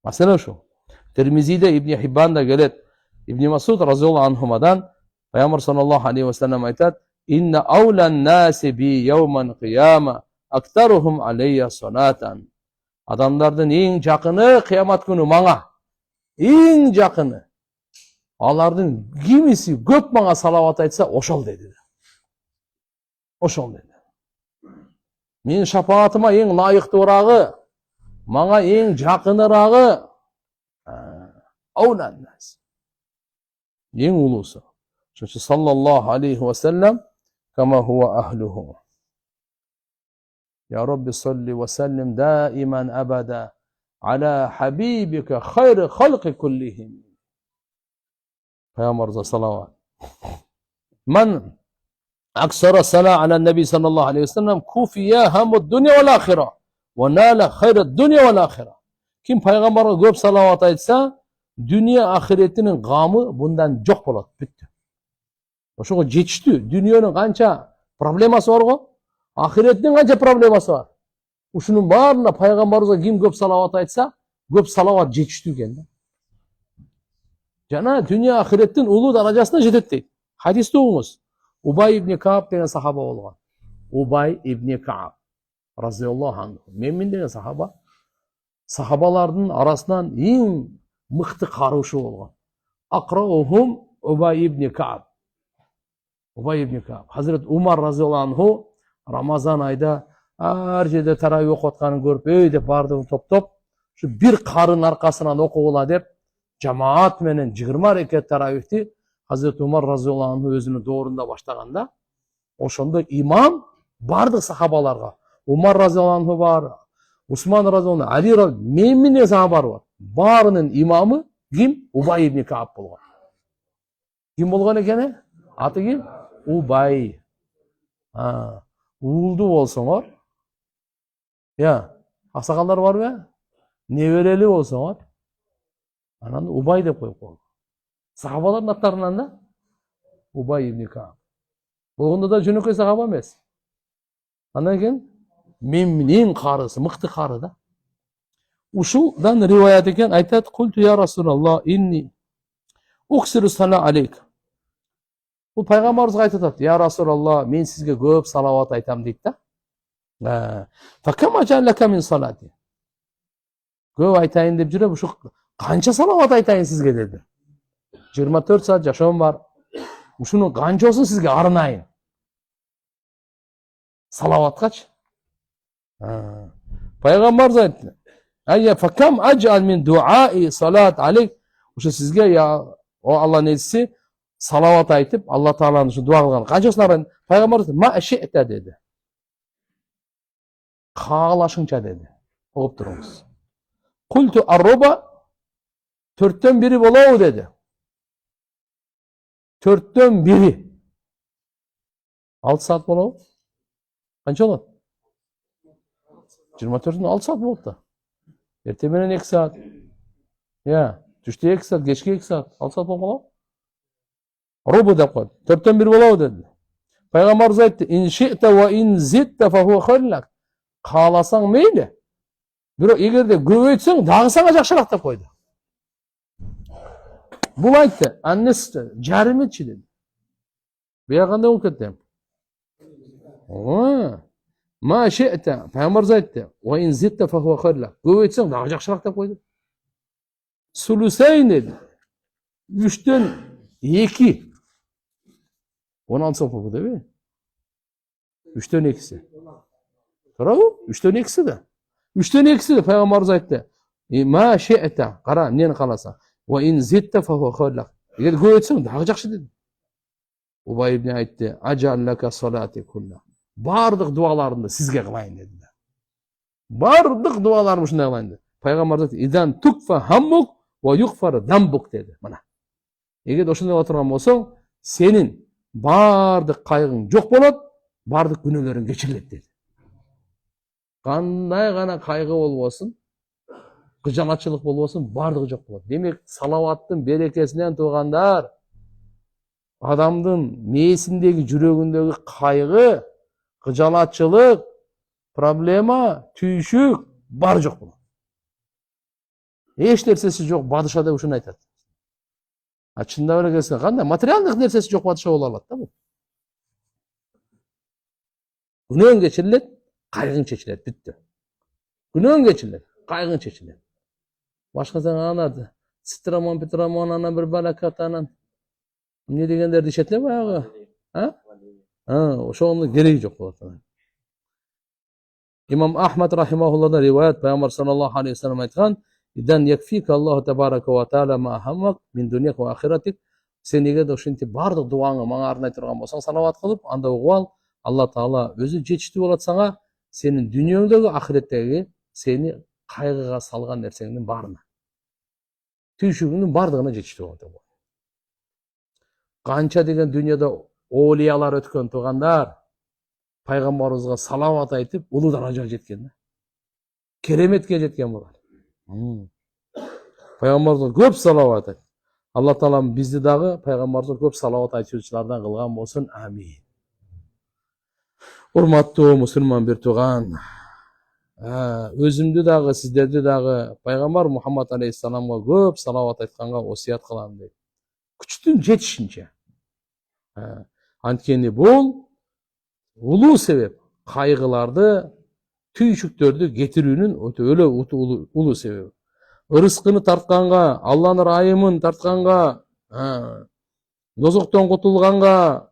Маселе ошо. Термизиде Ибн Хиббанда келет. Ибн Масуд разияллаху анхумадан пайгамбар саллаллаху алейхи ва саллам айтат: "Инна аулан наси би яуман қияма актарухум алейя салатан." Адамдардын эң жакыны кыямат күнү мага. Эң жакыны. Алардын кимиси көп мага салават айтса, ошол деди. Ошол деди. Менин шапаатыма эң лайыктуурагы, мага эң жакынырагы аулан нас. Эң улуусу. Ошо саллаллаху алейхи ва саллам кама хуа ахлуху. يا رب صل وسلم دائما أبدا على حبيبك خير خلق كلهم. پیغمبر صلوات. من أكثر الصلاة على النبي صلى الله عليه وسلم كفي هم الدنيا والآخرة ونال خير الدنيا والآخرة. Kim peygamber'e көп salavat aytsa, dünya ahiretinin gamı bundan çok bolat. Bitti. Oşoga жетişti. Dünyanın kança probleması var go? Ahiretinin kança probleması var. Uşunun barına peygamber'e kim көп salavat aytsa, көп salavat жетişti eкен. Jana dünya ahiretin ulu darajasına jetet deydi. Hadiste oğunuz. Убай ибн Кааб деген сахаба болгон. Убай ибн Кааб разияллаху анху. Мен деген сахаба. Сахабалардын арасынан эң мыкты каруушу болгон. Акраухум Убай ибн Кааб. Убай ибн Кааб. Хазрет Умар разияллаху анху Рамазан айда ар жерде таравih окуп атканын көрүп, ей деп бардыгын топтоп, şu bir karın arkasından okula деп, cemaat менен 20 рекет таравихти Hazreti Umar razıyallahu anh özünü doğrunda başlaganda, ошондо имам бардык сахабаларга, Умар разıyallahu anh бар, Усман разıyallahu anh, Али мен менен сахабалар бар. Баарынын имамы ким? Убай ибн Кааб болгон. Ким болгон экен? Аты ким? Убай. Уулду болсоңор, аксакалдар барбы? Неберели болсоңор, анан Убай деп коюп койгон. Сахабалардын аттарынан да Убай ибн Кааб. Болгондо да жөнөкөй сахаба эмес. Андан кийин менин карысы, мыкты кары да. Ушулдан риваят экен, айтат: "Культу я Расулаллах, инни уксиру сала алейк." Бул пайгамбарыбызга айтат: "Я Расулаллах, мен сизге көп салават айтам" дейт да. "Факам ажаллака мин салати." Көп айтайын деп жүрөм, ушу канча салават айтайын сизге деди. 24 saat жашоом бар. Ушунун канчасын сизге арнайын? Салаваткачы? Пайгамбарыбыз айтты: "Айя факам ажал мин дуаи салат алейк." Ушу сизге о Алланын элчиси салават айтып, Алла Тааланын ушу дуа кылган канчасын арнайын? Пайгамбарыбыз ма ашита деди. Каалашыңча деди. Окуп туруңуз. Культу арруба, 4төн 1 болобу деди. 4төн 1. 6 saat болобу? Канча болот? 24-төн 6 saat болот да. Эртең менен 2 saat. Түштө 2 saat, кечке 2 saat, 6 saat болобу? Рубу деп коет. 4төн 1 болобу деди. Пайгамбарыбыз айтты: "Ин ши'та ва ин зитта фа хуа хайрлак." Кааласаң мейли. Бирок эгерде көбөйтсөң, дагы сага жакшыраак деп койду. Бул айтты: "Аннесте, жарым этчи" деди. Буга кандай болуп кетти? Ма ши'та, пайгамбарыбыз айтты: "Ва ин зитта фа хуа хайрлак." Көбөйтсөң, дагы жакшыраак деп койду. Сулусайн деди. 3төн 2. 16 болду деби? 3төн 2си. Туурабы? 3төн 2си да. 3төн 2си да пайгамбарыбыз айтты: "Ма ши'та", кара, эмнени кааласаң. "Ва ин зитта фа хуа хайрлак." Эгер көбөйтсөң, дагы жакшы деди. Убай ибн айтты: "Ажаллака салати кулла." Бардык дуаларымды сизге кылайын деди. Бардык дуаларым ушундай кылайын деди. Пайгамбарыбыз айтты: "Идан tukfa hammuk ва югфар дамбук" деди. Мына. Эгер ошондой кыла турган болсоң, сенин бардык кайгың жок болот, бардык күнөөлөрүң кечирилет деди. Кандай гана кайгы болбосун, кыжалатчылык болбосун, бардыгы жок болот. Демек, салаваттын берекесинен туугандар, адамдын мээсиндеги, жүрөгүндөгү кайгы, кыжалатчылык, проблема, түйшүк бар жок болот. Эч нерсеси жок бадыша деп ушуну айтат. Чындап эле келсе, кандай материалдык нерсеси жок бадыша боло алат да бул. Күнөөң кечирилет, кайгың чечилет, бүттү. Күнөөң кечирилет, кайгың чечилет. Башкасың ана Цитрамон, Петрамон, анан бир балакат анан эмне дегендерди ишет эле баягы. Ошонун кереги жок болот. Имам Ахмад рахимахуллахдан риваят, Пайгамбар саллаллаху алейхи вассалам айткан: "Идан якфика Аллаху табарака ва таала ма хаммак мин дуньяк ва ахиратик." Сен эгерде ушинтип бардык дуаңы мага арнай турган болсоң, салават кылып, анда угуп ал, Алла Таала өзү жетиштүү болот сага, сенин дүйнөңдөгү, ахиреттеги сени кайгыга салган нерсеңдин баарына, түйшүгүңдүн бардыгына жетиштүү болот. Канча деген дүйнөдө олиялар өткөн туугандар, пайгамбарыбызга салават айтып, улуу даражага жеткен. Кереметке жеткен булар. Пайгамбарыбызга көп салават айт. Алла Таала бизди дагы пайгамбарыбызга көп салават айтуучулардан кылган болсун. Амин. Урматтуу мусулман бир тууган, өзүмдү дагы, сиздерди дагы пайгамбар Мухаммад алейхиссаламга көп салават айтканга осуят кылам дейт. Күчтүн жетишинче. Анткени бул улуу себеп. Кайгыларды, түйшүктөрдү кетирүүнүн өтө улуу себеби. Ырыскыны тартканга, Алланын ырайымын тартканга, дозоктон кутулганга,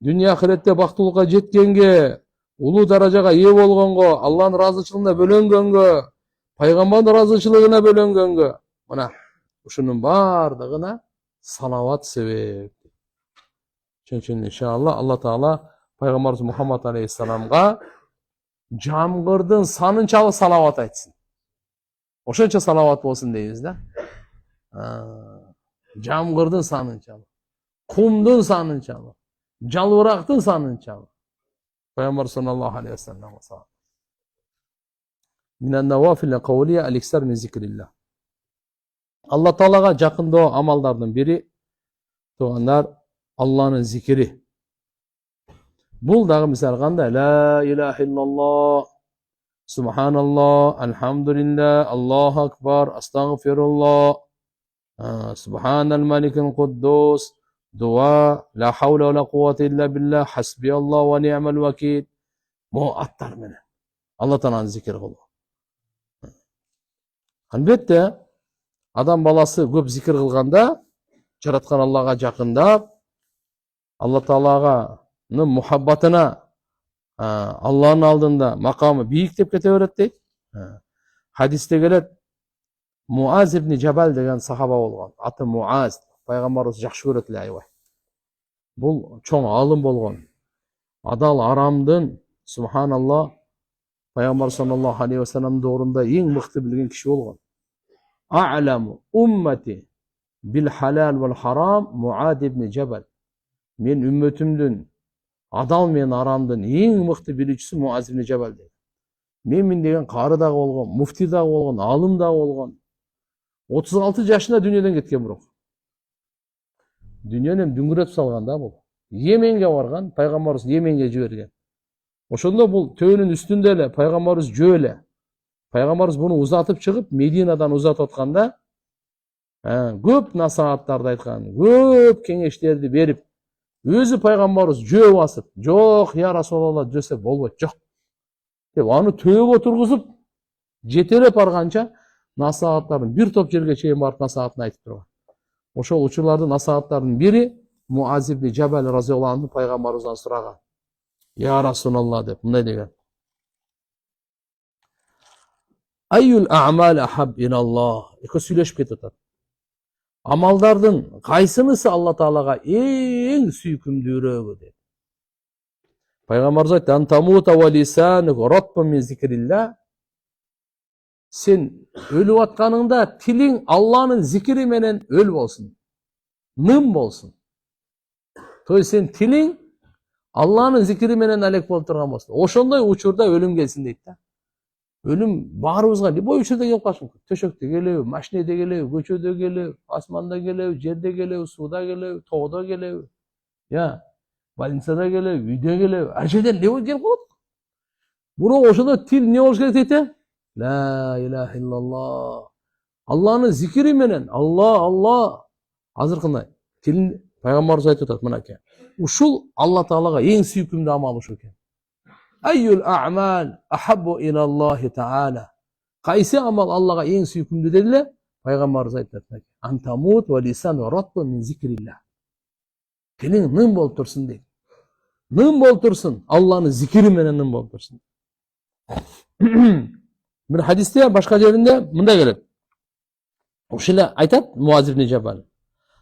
дүнүйө ахиретте бактылыкка жеткенге, улуу даражага ээ болгонго, Алланын ыраазычылыгына бөлөнгөнгө, пайгамбардын ыраазычылыгына бөлөнгөнгө, мына ушунун бардыгына салават себеп. Ошон үчүн иншалла Алла Таала пайгамбарыбыз Мухаммад алейхиссаламга жамгырдын санынчалык салават айтсын. Ошончо салават болсун дейбиз да. Жамгырдын санынчалык, кумдун санынчалык, жалбырактын санынчалык. Пайгамбар саллаллаху алейхи вассалам салават. Минан навафил кавлия аликсар мин зикрилlah. Алла Таалага жакындоо амалдардын бири туугандар Алланын зикири. Бул дагы мисалы кандай? Ла илаха иллаллах, субханаллах, алхамдулиллах, Аллаху акбар, астагфируллах, субханал маликил куддус, дуа, ла хаула ва ла куввата илля биллах, хасби Аллах ва ни'мал вакил. Бул аттар менен Алла Тааланы зикир кылуу. Албетте, адам баласы көп зикир кылганда, жараткан Аллага жакындап, Алла Таалага мухаббатына, Алланын алдында макамы бийиктеп кете берет дейт. Хадисте келет, Муаз ибн Жабал деген сахаба болгон. Аты Муаз, пайгамбарыбыз жакшы көрөт эле аябай. Бул чоң алым болгон. Адал арамдын, субханаллах, пайгамбар саллаллаху алейхи вассаламдын доорунда эң мыкты билген киши болгон. А'ламу уммати бил халал вал харам Муаз ибн Жабал. Мен үммөтүмдүн адал менен арамдын эң мыкты билүүчүсү Муаз ибн Жабал дейт. Мен деген кары дагы болгон, муфти дагы болгон, алым дагы болгон. 36 жашында дүйнөдөн кеткен бирок. Дүйнөнү дүңгүрөтүп салган да бул. Йеменге барган, пайгамбарыбыз Йеменге жиберген. Ошондо бул төөнүн үстүндө эле пайгамбарыбыз жөө эле. Пайгамбарыбыз буну узатып чыгып, Мединадан узатып атканда, көп насааттарды айткан, көп кеңештерди берип, өзү пайгамбарыбыз жөө басып, жок, я Расулалла, жөсө болбойт, жок деп аны төөгө отургузуп, жетелеп барганча насааттардын бир топ жерге чейин барып насаатын айтып турган. Ошол учурлардын насааттардын бири Муаз ибн Жабал разияллаху анху пайгамбарыбыздан сураган. Я Расулалла деп мындай деген. Айюл а'мал ахаб иналлах. Эки сүйлөшүп кетип атат. Амалдардын кайсынысы Алла Таалага эң сүйкүмдүүрөөгү деп. Пайгамбарыбыз айтты: "Антамута ва лисанук ратбун мин зикрилlah." Сен өлүп атканыңда тилиң Алланын зикири менен өл болсун. Ным болсун. То есть сен тилиң Алланын зикири менен алек болуп турган болсун. Ошондой учурда өлүм келсин дейт да. Өлүм баарыбызга любой учурда келип калышы мүмкүн. Төшөктө келеби, машинеде келеби, көчөдө келеби, асманда келеби, жерде келеби, сууда келеби, тоодо келеби. Больницада келеби, үйдө келеби, ар жерден любой келип калат. Бирок ошондо тил эмне болуш керек дейт? Ла илаха иллаллах. Алланын зикири менен, Алла. Азыркындай тилин пайгамбарыбыз айтып атат мынакей. Ушул Алла Таалага эң сүйкүмдүү амал ушу экен. Айюл а'мал ахаббу илаллахи таала. Кайсы амал Аллага эң сүйкүмдүү дедиле? Пайгамбарыбыз айтат. Антамут ва лисану ратбун мин зикрилlah. Тилиң ным болуп турсун дейт. Ным болуп турсун, Алланын зикири менен ным болуп турсун. Бир хадисте башка жеринде мындай келет. Ошол эле айтат Муаз ибн Жабал.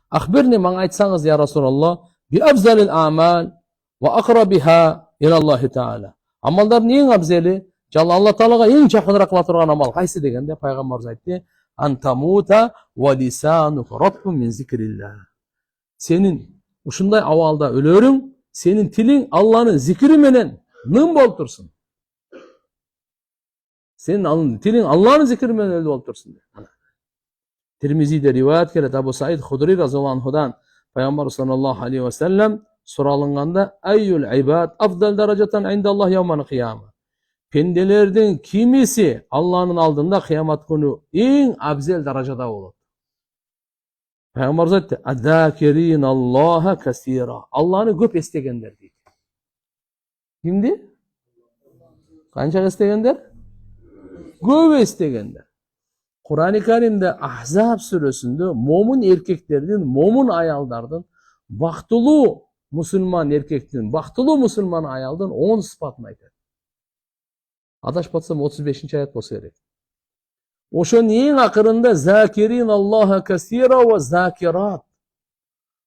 Ахбирни, мага айтсаңыз, я Расулаллах, би афзалил а'мал ва акрабиха илаллахи таала. Амалдардын эң абзели, жана Алла Таалага эң жакыныраак кыла турган амал кайсы дегенде пайгамбарыбыз айтты: "Антамута ва лисанук ратбун мин зикрилlah." Сенин ушундай абалда өлөрүң, сенин тилиң Алланын зикири менен ным болуп турсун. Сенин тилиң Алланын зикири менен өл болуп турсун. Тирмизиде риваят келет, Абу Саид Худри разияллаху анхудан пайгамбар саллаллаху алейхи ва саллям суралынганда: "Айюл ибад афдал даражатан индаллах яумал кияма." Пенделердин кимиси Алланын алдында кыямат күнү эң абзел даражада болот? Peygamberimiz aytdı: "Zâkirîn Allâhe kesîrâ." Allah'ını köp estegenler deydi. Kimdi? Kança estegenler? Köp estegenler. Kur'an-ı Kerim'de Ahzab suresinde momun erkeklerden, momun ayallardan, baktılı Müslüman erkekten, baktılı Müslüman ayaldan 10 sıfatını aytadi. Adaşpatsam 35. ayet bolsa gerek. Oşonun en akırında zakirin Allah'a kasira ve zakirat.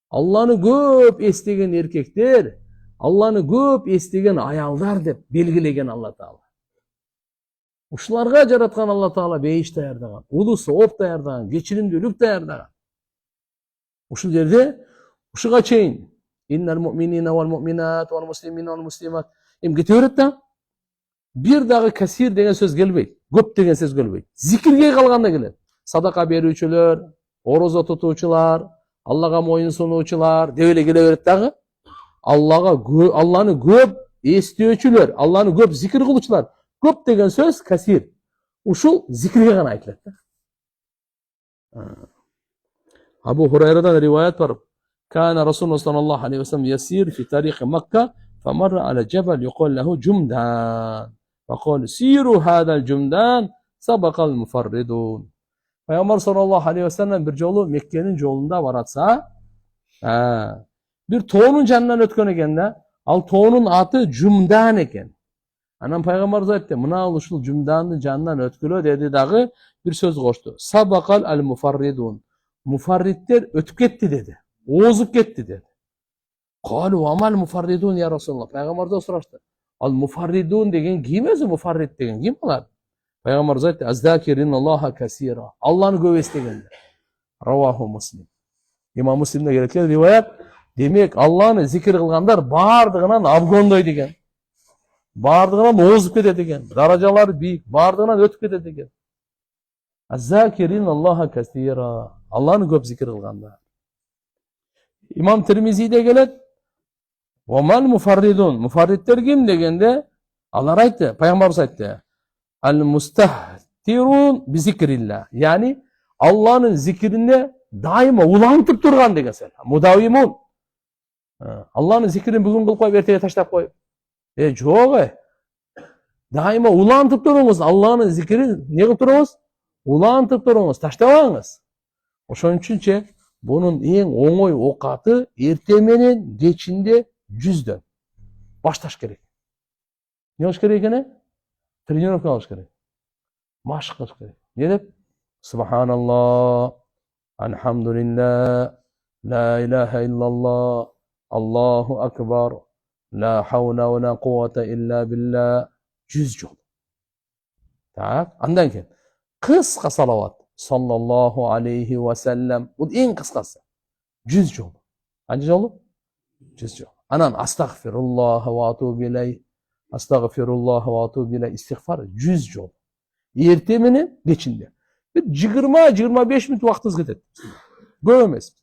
Allah'ını köp estegen erkekler, Allah'ını köp estegen ayallar dep belgilegen Allah Taala. Uşularga jaratkan Allah Taala beyиш daярдаган, улуу сооп daярдаган, кечиримдүүлүк daярдаган. Ушул жерде ушуга чейин innal mu'minina wal mu'minat wal muslimina wal muslimat эми кете берет да. Бир дагы касир деген сөз келбейт. Көп деген сөз келбейт. Зикирге калганда келет. Садака берүүчүлөр, орозо тутуучулар, Аллага моюн сунуучулар деп эле келе берет дагы. Алланы көп эстөөчүлөр, Алланы көп зикир кылуучулар. Көп деген сөз касир. Ушул зикирге гана айтылат да. Абу Хурайрадан риваят бар. كان رسول الله صلى الله عليه وسلم يسير في طريق مكة فمر على جبل يقول له جمدان فقال سيروا هذا الجمدان سبق المفردون. Peygamber sallallahu aleyhi ve sellem bir jolu Mekke'nin jolunda baratsa, bir toğunun janынан ötkөн eken da, al toğunun atı Cumdan eken. Anam Peygamberimiz aytты, mına ушул Cumdan'ın janынан ötkülö dedi dagı bir söz koştu. Sabaqal al mufarridun. Mufarritler ötüp ketdi dedi. Oğuzup ketdi dedi. Qalu amal mufarridun ya Rasulullah. Peygamberden soraştı. Al mufarridun degen kim özü, mufarrid degen kim olar? Peygamberimiz aytdı, azzakirin Allaha kasira. Allah'ını köp estegenler. Ravahu Muslim. İmam Müslim'de gerekli rivayet. Demek Allah'ını zikir kılganlar bardığынан abgondoy degen. Bardığынан oğuzup ketedi degen. Darajalar büyük. Bardığından ötüp ketedi degen. Azzakirin Allaha kasira. Allah'ını köp zikir kılganlar. İmam Tirmizi'de gelet. Vamal mufarridun. Mufarridler kim degende? Allah aytdı. Peygamberimiz aytdı. Al mustahtirun bi zikrillah. Yani Allah'ın zikrinde daima ulantıp durgan degen söz. Mudavimun. Allah'ın zikrini bugün kılıp koyup erteye taşlap koyup. Yok. Daima ulantıp durunuz. Allah'ın zikrini ne kılıp durunuz? Ulantıp durunuz. Taşlamağınız. Oşon üçünçe bunun en oңой okatı ertemenen geçinde 100'den. Baştaş gerek. Ne olmuş gerek ne? Trenirovka olmuş gerek. Maşık olmuş gerek. Ne dep? Subhanallah, elhamdülillah, la ilahe illallah, Allahu akbar, la havle ve la kuvvete illa billah. 100 yol. Tak? Andan keyin kısa salavat. Sallallahu aleyhi ve sellem. Bu en kıskası. 100 yol. Hangi yolu? 100 yol. Anan astagfirullah ve atubu ileyh. Astagfirullah ve atubu ileyh. İstiğfar 100 yol. Ertemini geçinde. Bir 20-25 minut vaktiniz gider. Görmez.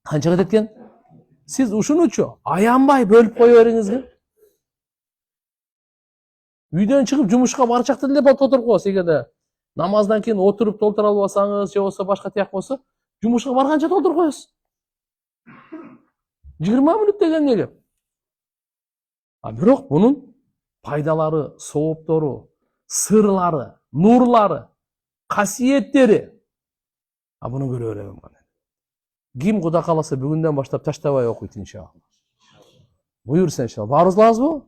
Kança giderken? Siz uşun uçu. Ayanbay bölüp koyuveriniz mi? Үйдөн çıkıp жумушка барчакты эле отуруп коесуз. Эгерде намаздан кийин отуруп толтура албасаңыз, же болбосо башка тияк болсо, жумушка барганча толтуруп коесуз. 20 мүнөт деген не кеп? Бирок бунун пайдалары, сооптору, сырлары, нурлары, касиеттери буну көрө берем. Ким Кудай кааласа бүгүндөн баштап таштабай окуйт иншалла. Буюрса иншалла. Баарыбыз лазымбы?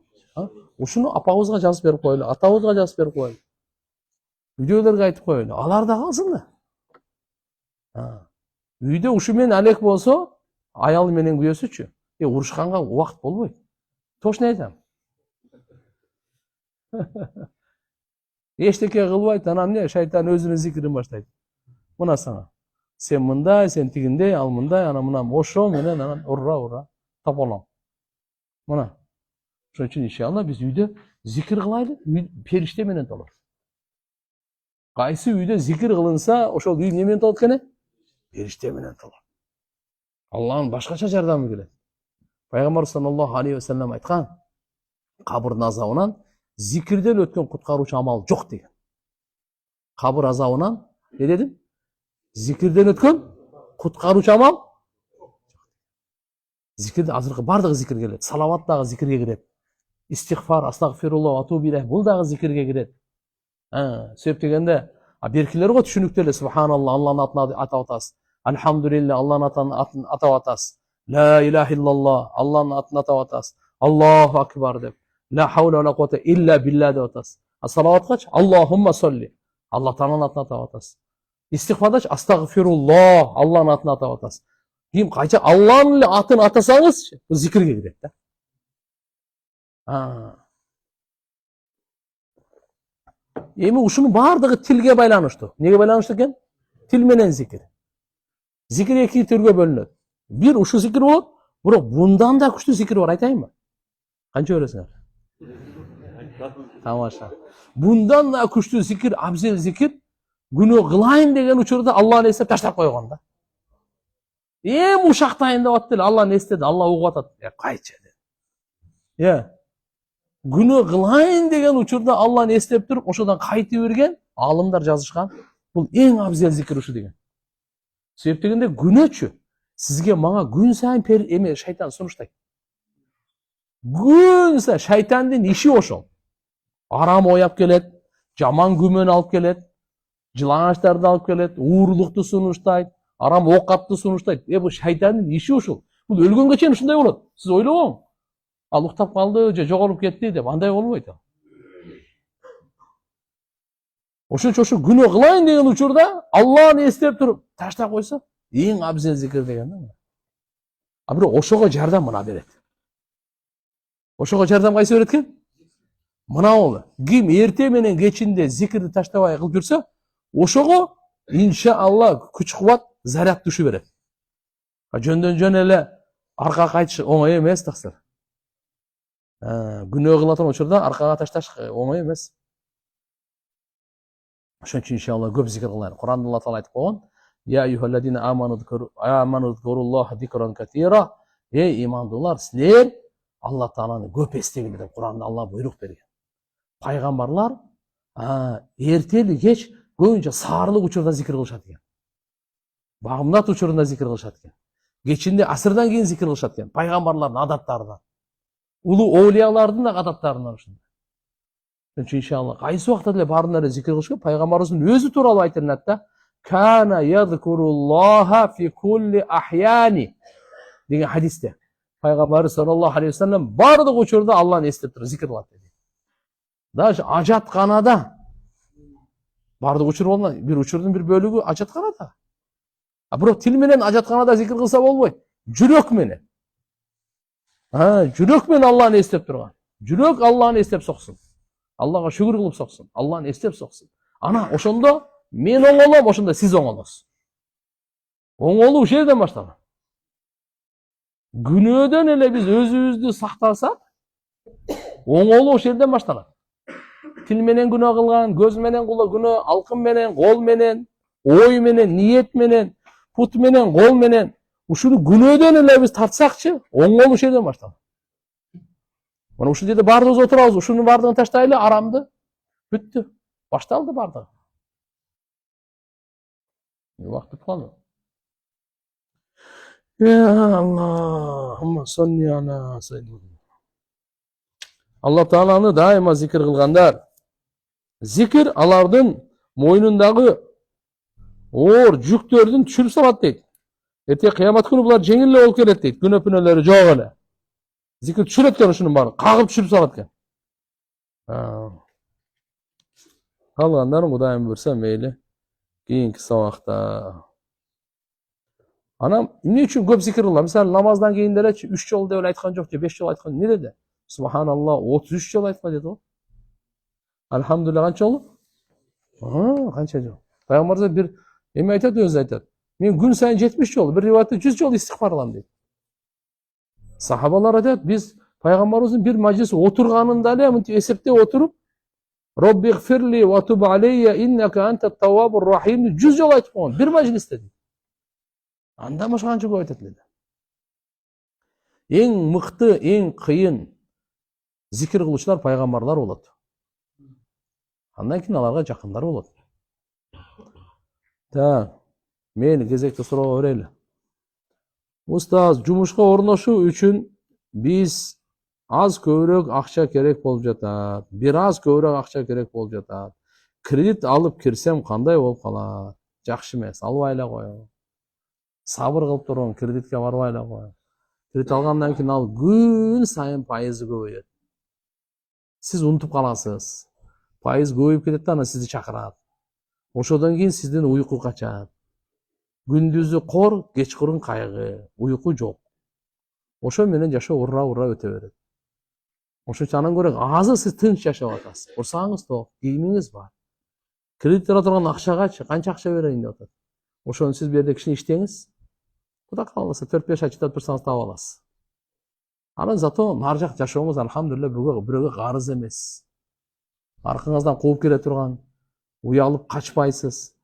Ушуну апабызга жазып берип коелу, атабызга жазып берип коелу. Үйдөгөлөргө айтып коелу. Алар да калсын да. Үйдө ушу менен алек болсо, аялы менен күйөөсүчү. Урушканга убакыт болбойт. Точно айтам. Эчтеке кылбайт, анан эмне? Шайтан өзүнүн зикирин баштайт. Мына сага. Сен мындай, сен тигиндей, ал мындай, анан мына ошо менен анан ура таполам. Мына. Ошон үчүн иншалла биз үйдө зикир кылайлы, периште менен толот. Кайсы үйдө зикир кылынса, ошол үй эмне менен толот экен? Периште менен толот. Аллахтын башкача жардамы келет. Пайгамбар саллаллаху алейхи ва саллям айткан, кабырдын азабынан зикирден өткөн куткаруучу амал жок деген. Кабыр азабынан, не дедим? Зикирден өткен құтқарушы амал. Зикирде азыркы бардығы зикир келет. Салават дагы зикирге кирет. Истигфар, астагфируллах, атубу илейх бул дагы зикирге кирет. Себеп дегенде, беркилер го түшүнүктүү эле. Субханалла, Алланын атын атап атасыз. Альхамдулилля, Алланын атын атап атасыз. Ла илаха иллаллах, Алланын атын атап атасыз. Аллаху акбар деп. Ла хаула ва ла куввата илля билля деп атасыз. Салаваткач Аллахумма солли, Аллах тааланын атын атап атасыз. Истигфардач астагфируллах, Алланын атын атап атасыз. Кийин кайча Алланын атын атасаңыз, бул зикирге кирет да. Эми ушунун бардыгы тилге байланыштуу. Неге байланыштуу экен? Тил менен зикир. Зикир эки түргө бөлүнөт. Бир ушу зикир болот, бирок bundan да күчтүү зикир бар, айтайынбы? Канча көрөсүңөр? Тамаша. Bundan да күчтүү зикир, абзел зикир, күнөө кылайын деген учурда Аллахны эстеп таштап койгон да. Эми ушактайын деп атты эле, Аллахны эстеди, Аллах угуп атат. Кайчы деп. Күнөө кылайын деген учурда Аллахны эстеп туруп, ошодон кайтып берген алымдар жазышкан. Бул эң абзел зикир ушу деген. Себеп дегенде күнөөчү сизге мага күн сайын эме шайтан сунуштайт. Күн сайын шайтандын иши ошол. Арам ояп келет, жаман күмөн алып келет, жылаңачтарды алып келет, уурулукту сунуштайт, арам оокатты сунуштайт. Бул шайтандын иши ушул. Бул өлгөнгө чейин ушундай болот. Сиз ойлобоңуз. Ал уктап калды, же жоголуп кетти деп андай болбойт. Ошон үчүн күнөө кылайын деген учурда Аллахны эстеп туруп таштап койсо, эң абзел зикир деген да. Бирок ошого жардам мына берет. Ошого жардам кайсы берет экен? Мына болду. Ким эрте менен кечинде зикирди таштабай кылып жүрсө, ошого иншаалла күч кубат, заряд түшү берет. Жөндөн жөн эле аркага кайтыш оңой эмес таксыр. Күнөө кылатын учурда аркага ташташ оңой эмес. Ошон үчүн иншаалла көп зикир кылайлы. Куранда Алла таала айтып койгон: "Я айюхаллазина аману зкуруллаха зикран катира". Эй имандуулар, силер Алла тааланы көп эстеңиздер деп Куранда Алла буйрук берген. Пайгамбарлар эртели кеч көбүнчө саарлык учурда зикир кылышат экен. Багымдат учурунда зикир кылышат экен. Кечинде асырдан кийин зикир кылышат экен. Пайгамбарлардын адаттарынан, улуу оолиялардын да адаттарынан ушундай. Иншалла кайсы убакта деле баарына эле зикир кылышкан. Пайгамбарыбыздын өзү тууралуу айтылат да: "Кана ядкуруллаха фи кулли ахяни" деген хадисте. Пайгамбар саллаллаху алейхи вассалам бардык учурда Аллахны эстеп туруп зикир кылат деди. Даже ажатканада бардык учур болмайт. Бир учурдун бир бөлүгү ажатканада. Бирок тил менен ажатканада зикир кылса болбойт. Жүрөк менен. Жүрөк менен Аллахны эстеп турган. Жүрөк Аллахны эстеп соксун. Аллага шүгүр кылып соксун. Аллахны эстеп соксун. Ана ошондо мен оңолом, ошондо сиз оңолосуз. Оңолуу ушул жерден башталат. Күнөөдөн эле биз өзүбүздү сактасак, оңолуу ушул жерден башталат. Тил менен күнөө кылган, көз менен күнөө, алкым менен, кол менен, ой менен, ниет менен, пут менен, кол менен, ушуну күнөөдөн эле биз тартсакчы, оңолуу ушул жерден башталат. Мына ушул жерде баарыбыз отурабыз, ушунун баардыгын таштайлы, арамды. Бүттү. Башталды бардыгы. Убакыт бүтүп калды. Аллахумма солли ала саййидина. Алла тааланы дайыма зикир кылгандар. Зикир алардын мойнундагы оор жүктөрдүн түшүрүп салат дейт. Эрте кыямат күнү булар жеңил эле болуп келет дейт. Күнөө пүнөлөрү жок эле. Зикир түшүрөт экен ушунун баарын, кагып түшүрүп салат экен. Калгандарын Кудайым буйрса мейли кийинки сабакта. Анан эмне үчүн көп зикир кылам? Мисалы намаздан кийин делечи 3 жолу деп айткан жок же 5 жолу айткан. Эмне деди? Субханалла 33 жолу айтпа деди го. Альхамдулилла канча жолу? Канча жолу? Пайгамбарыбыз бир эме айтат, өзү айтат. Мен күн сайын 70 жолу, бир риваятта 100 жолу истигфар кылам дейт. Сахабалар айтат, биз пайгамбарыбыздын бир мажлис отурганында эле мынтип эсептеп отуруп, Роббигфирли ва туб алейя иннака антат таввабур рахим 100 жолу айтып койгон, бир мажлисте дейт. Андан башка канча көп айтат эле. Эң мыкты, эң кыйын зикир кылуучулар пайгамбарлар болот. Андан кийин аларга жакындар болот. Мени кезекте суроого берели. Устаз, жумушка орношуу үчүн биз аз көбүрөөк акча керек болуп жатат. Бир аз көбүрөөк акча керек болуп жатат. Кредит алып кирсем кандай болуп калат? Жакшы эмес, албай эле коеюн. Сабыр кылып тургун, кредитке барбай эле коеюн. Кредит алгандан кийин ал күн сайын пайызы көбөйөт. Сиз унутуп каласыз. Пайыз көбөйүп кетет да, анан сизди чакырат. Ошодон кийин сиздин уйку качат. Күндүзү кор, кечкурун кайгы, уйку жок. Ошо менен жашоо ура өтө берет. Ошон үчүн анан көрө азыр сиз тынч жашап атасыз. Урсаңыз ток, кийимиңиз бар. Кредит ала турган акчагачы канча акча берейин деп атат. Ошону сиз бул жерде кичине иштеңиз. Кудай кааласа 4-5 ай чыдап турсаңыз таап аласыз. Анан зато нар жак жашооңуз алхамдулилля бирөөгө карыз эмес. Аркаңыздан кууп келе турган, уялып качпайсыз.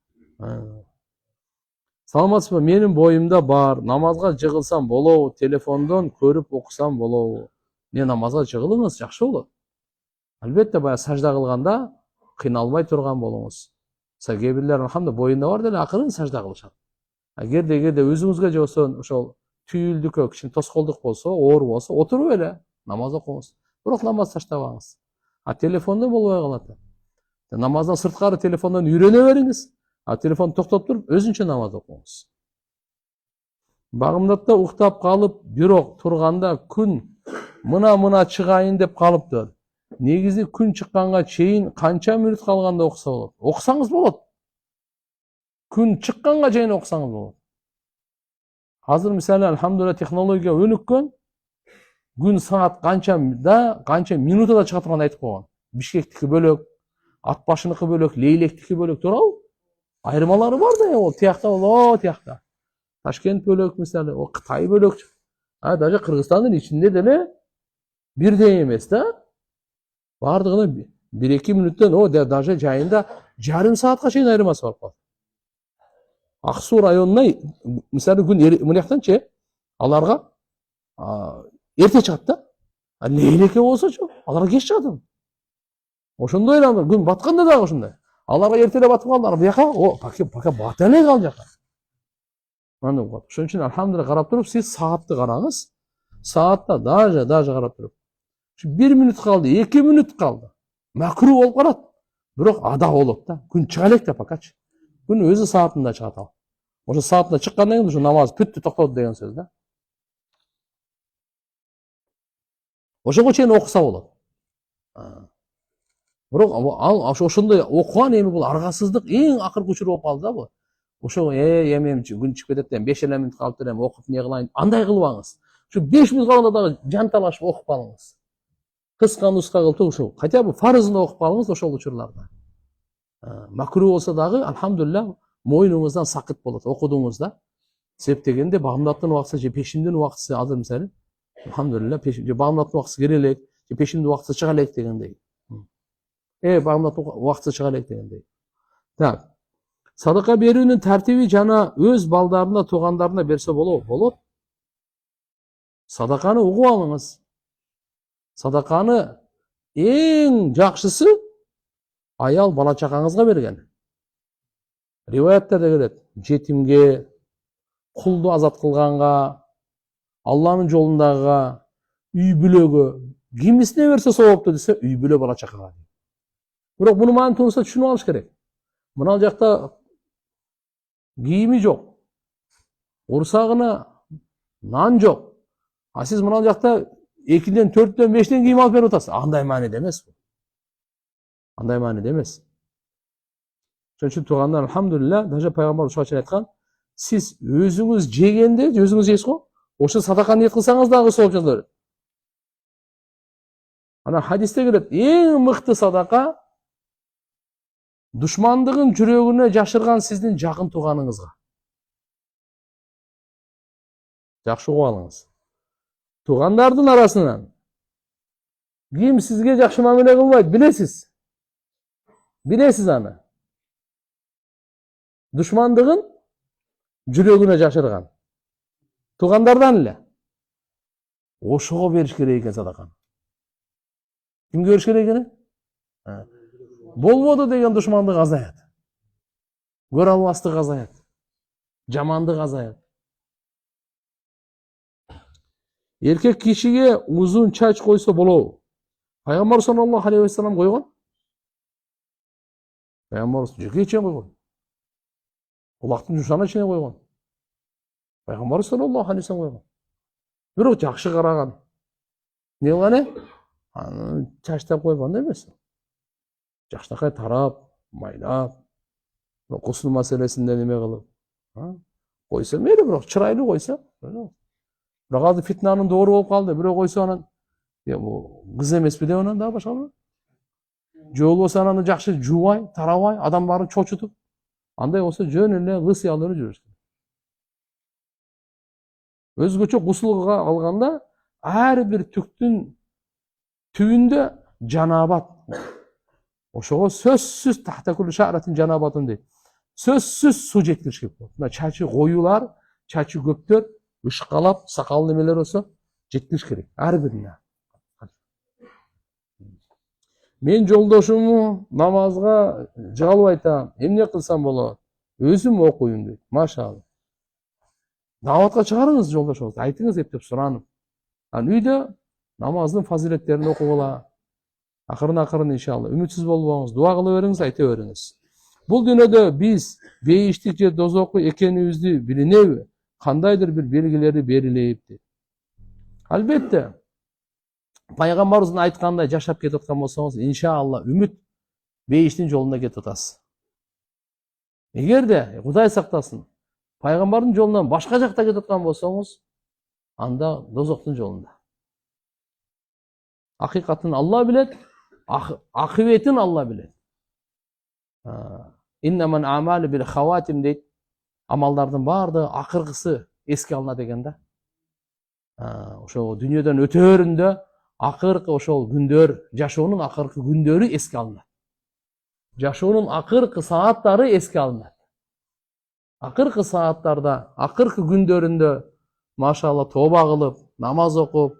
Саламатсызбы? Менин боюмда бар. Намазга жыгылсам болобу? Телефондон көрүп окусам болобу? Не намазга жыгылыңыз, жакшы болот. Албетте баягы сажда кылганда кыйналбай турган болуңуз. Кээ бирлер алхамдулилля боюнда бар деле акырын сажда кылышат. Эгерде өзүңүзгө же болсо ошол түйүлдүккө кичине тоскоолдук болсо, оор болсо, отуруп эле намаз окуңуз. Бирок намаз таштабаңыз. Телефондо болбой калат. Намаздан сырткары телефондон үйрөнө бериңиз. Телефон токтоп туруп, өзүнчө намаз окуңуз. Багымдатта уктап калып, бирок турганда күн мына чыгайын деп калыптыр. Негизи күн чыкканга чейин канча мүнөт калганда окуса болот? Окусаңыз болот. Күн чыкканга чейин окусаңыз болот. Азыр мисалы алхамдулилля технология өнүккөн. Күн саат канчада, канча минутада чыга турганын айтып койгон. Бишкектики бөлөк, ат башыныкы бөлөк, Лейлектики бөлөк, туурабы? Айырмалары бар да, ол тиякта боло, тиякта. Ташкент бөлөк мисалы, ол Кытай бөлөк. Даже Кыргызстандын ичинде деле бирдей эмес да. Бардыгына 1-2 мүнөттөн, даже жайында жарым саатка чейин айырмасы бар калат. Ак Суу районуна мисалы күн мынаяктанчы аларга эрте чыгат да. Лейлеке болсочу, аларга кеч чыгат. Ошондой эле күн батканда дагы ошондой. Аларга эртелеп батып калды, алар бияка пока бата элек ал жака. Ошон үчүн алхамдулилля карап туруп, сиз саатты караңыз. Саатта даже карап туруп. 1 мүнөт калды, 2 мүнөт калды. Макру болуп калат. Бирок ада болот да. Күн чыга элек да покачы. Күн өзү саатында чыгат ал. Ошо саатында чыккандан кийин ошо намаз бүттү, токтоду деген сөз да. Ошого чейин окуса болот. Бирок ал ошондой окуган эми бул аргасыздык эң акыркы учур болуп калды да бул. Ошого эми күн чыгып кетет эми 5 минут калыптыр эми окуп не кылайын. Андай кылбаңыз. Ушу 5 минут калганда дагы жанталашып окуп калыңыз. Кыска нуска кылып ошо хотя бы фарызын окуп калыңыз ошол учурларда. Макру болсо дагы алхамдулилля мойнуңуздан сакыт болот. Окудуңуз да. Себеп дегенде багымдаттын убактысы же пешимдин убактысы азыр мисалы алхамдулилля же багымдаттын убактысы келе элек, же пешимдин убактысы чыга элек дегендей. Багымдаттын убактысы чыга элек дегендей. Так. Садака берүүнүн тартиби жана өз балдарына, туугандарына берсе болобу? Болот. Садаканы угуп алыңыз. Садаканы эң жакшысы аял бала чакаңызга берген. Риваяттарда келет, жетимге, кулду азат кылганга, Алланын жолундагыга, үй бүлөгө, кимисине берсе соопту десе, үй бүлө бала чакага. Бирок муну мантуусу түшүнүп алыш керек. Мына жакта кийими жок. Урсагына нан жок. Сиз мына жакта 2-ден 4-ден 5-ден кийим алып берип атасыз. Андай мааниде эмес бул. Андай мааниде эмес. Ошон үчүн туугандар алхамдулилля, даже пайгамбар ушуга чейин айткан, сиз өзүңүз жегенде, өзүңүз жейсиз го, ошо садака ниет кылсаңыз дагы сооп жана берет. Ана хадисте келет, эң мыкты садака душмандыгын жүрөгүнө жашырган сиздин жакын тууганыңызга. Жакшы угуп алыңыз. Туугандардын арасынан ким сизге жакшы мамиле кылбайт, билесиз. Билесиз аны. Душмандыгын жүрөгүнө жашырган. Туугандардан эле. Ошого бериш керек экен садаканы. Кимге бериш керек экен? Болбоду деген душмандык азаят. Көрө албастык азаят. Жамандык азаят. Эркек кишиге узун чач койсо болобу? Пайгамбар саллаллаху алейхи вассалам койгон. Пайгамбар жеке чейин койгон. Кулактын жушана чейин койгон. Пайгамбар саллаллаху алейхи вассалам койгон. Бирок жакшы караган. Не кылган? Аны чачтап койгон эмес. Жакшынакай тарап, майлап, кусул маселесинде неме кылып, койсо мейли, бирок чырайлуу койсо. Бирок азыр фитнанын доору болуп калды. Бирөө койсо анан кыз эмеспи деп анан дагы башка бирөө. Же болбосо анан жакшы жуубай, тарабай, адам баарын чочутуп, андай болсо жөн эле лысый алып жүрүшсүң. Өзгөчө гусул алганда ар бир түктүн түбүндө жанабат. Ошого сөзсүз тахтакул шаратын жанабатын дейт. Сөзсүз суу жеткириш керек болот. Мына чачы коюлар, чачы көптөр, ышкалап, сакал немелер болсо жеткириш керек. Ар бирине. Мен жолдошуму намазга жыгалып айтам. Эмне кылсам болот? Өзүм окуйм дейт. Машалла. Даватка чыгарыңыз жолдошуңузду, айтыңыз эптеп суранып. Анан үйдө намаздын фазилеттерин окугула. Акырын иншалла. Үмүтсүз болбоңуз, дуа кыла бериңиз, айта бериңиз. Бул дүйнөдө биз бейиштик же дозокку экенибизди билинеби? Кандайдыр бир белгилери берилейт дейт. Албетте, пайгамбарыбыздын айткандай жашап кетип аткан болсоңуз, иншалла үмүт бейиштин жолунда кетип атасыз. Эгерде Кудай сактасын, пайгамбардын жолунан башка жакта кетип аткан болсоңуз, анда дозоктун жолунда. Акыйкатын Алла билет, акыбетін Алла билет. Иннаман амали бил хаватим дейт. Амалдардын баардыгы акыркысы эске алына деген да. Ошо дүйнөдөн өтөрүндө акыркы ошол күндөр, жашоонун акыркы күндөрү эске алынат. Жашоонун акыркы сааттары эске алынат. Акыркы сааттарда, акыркы күндөрүндө машалла тоба кылып, намаз окуп,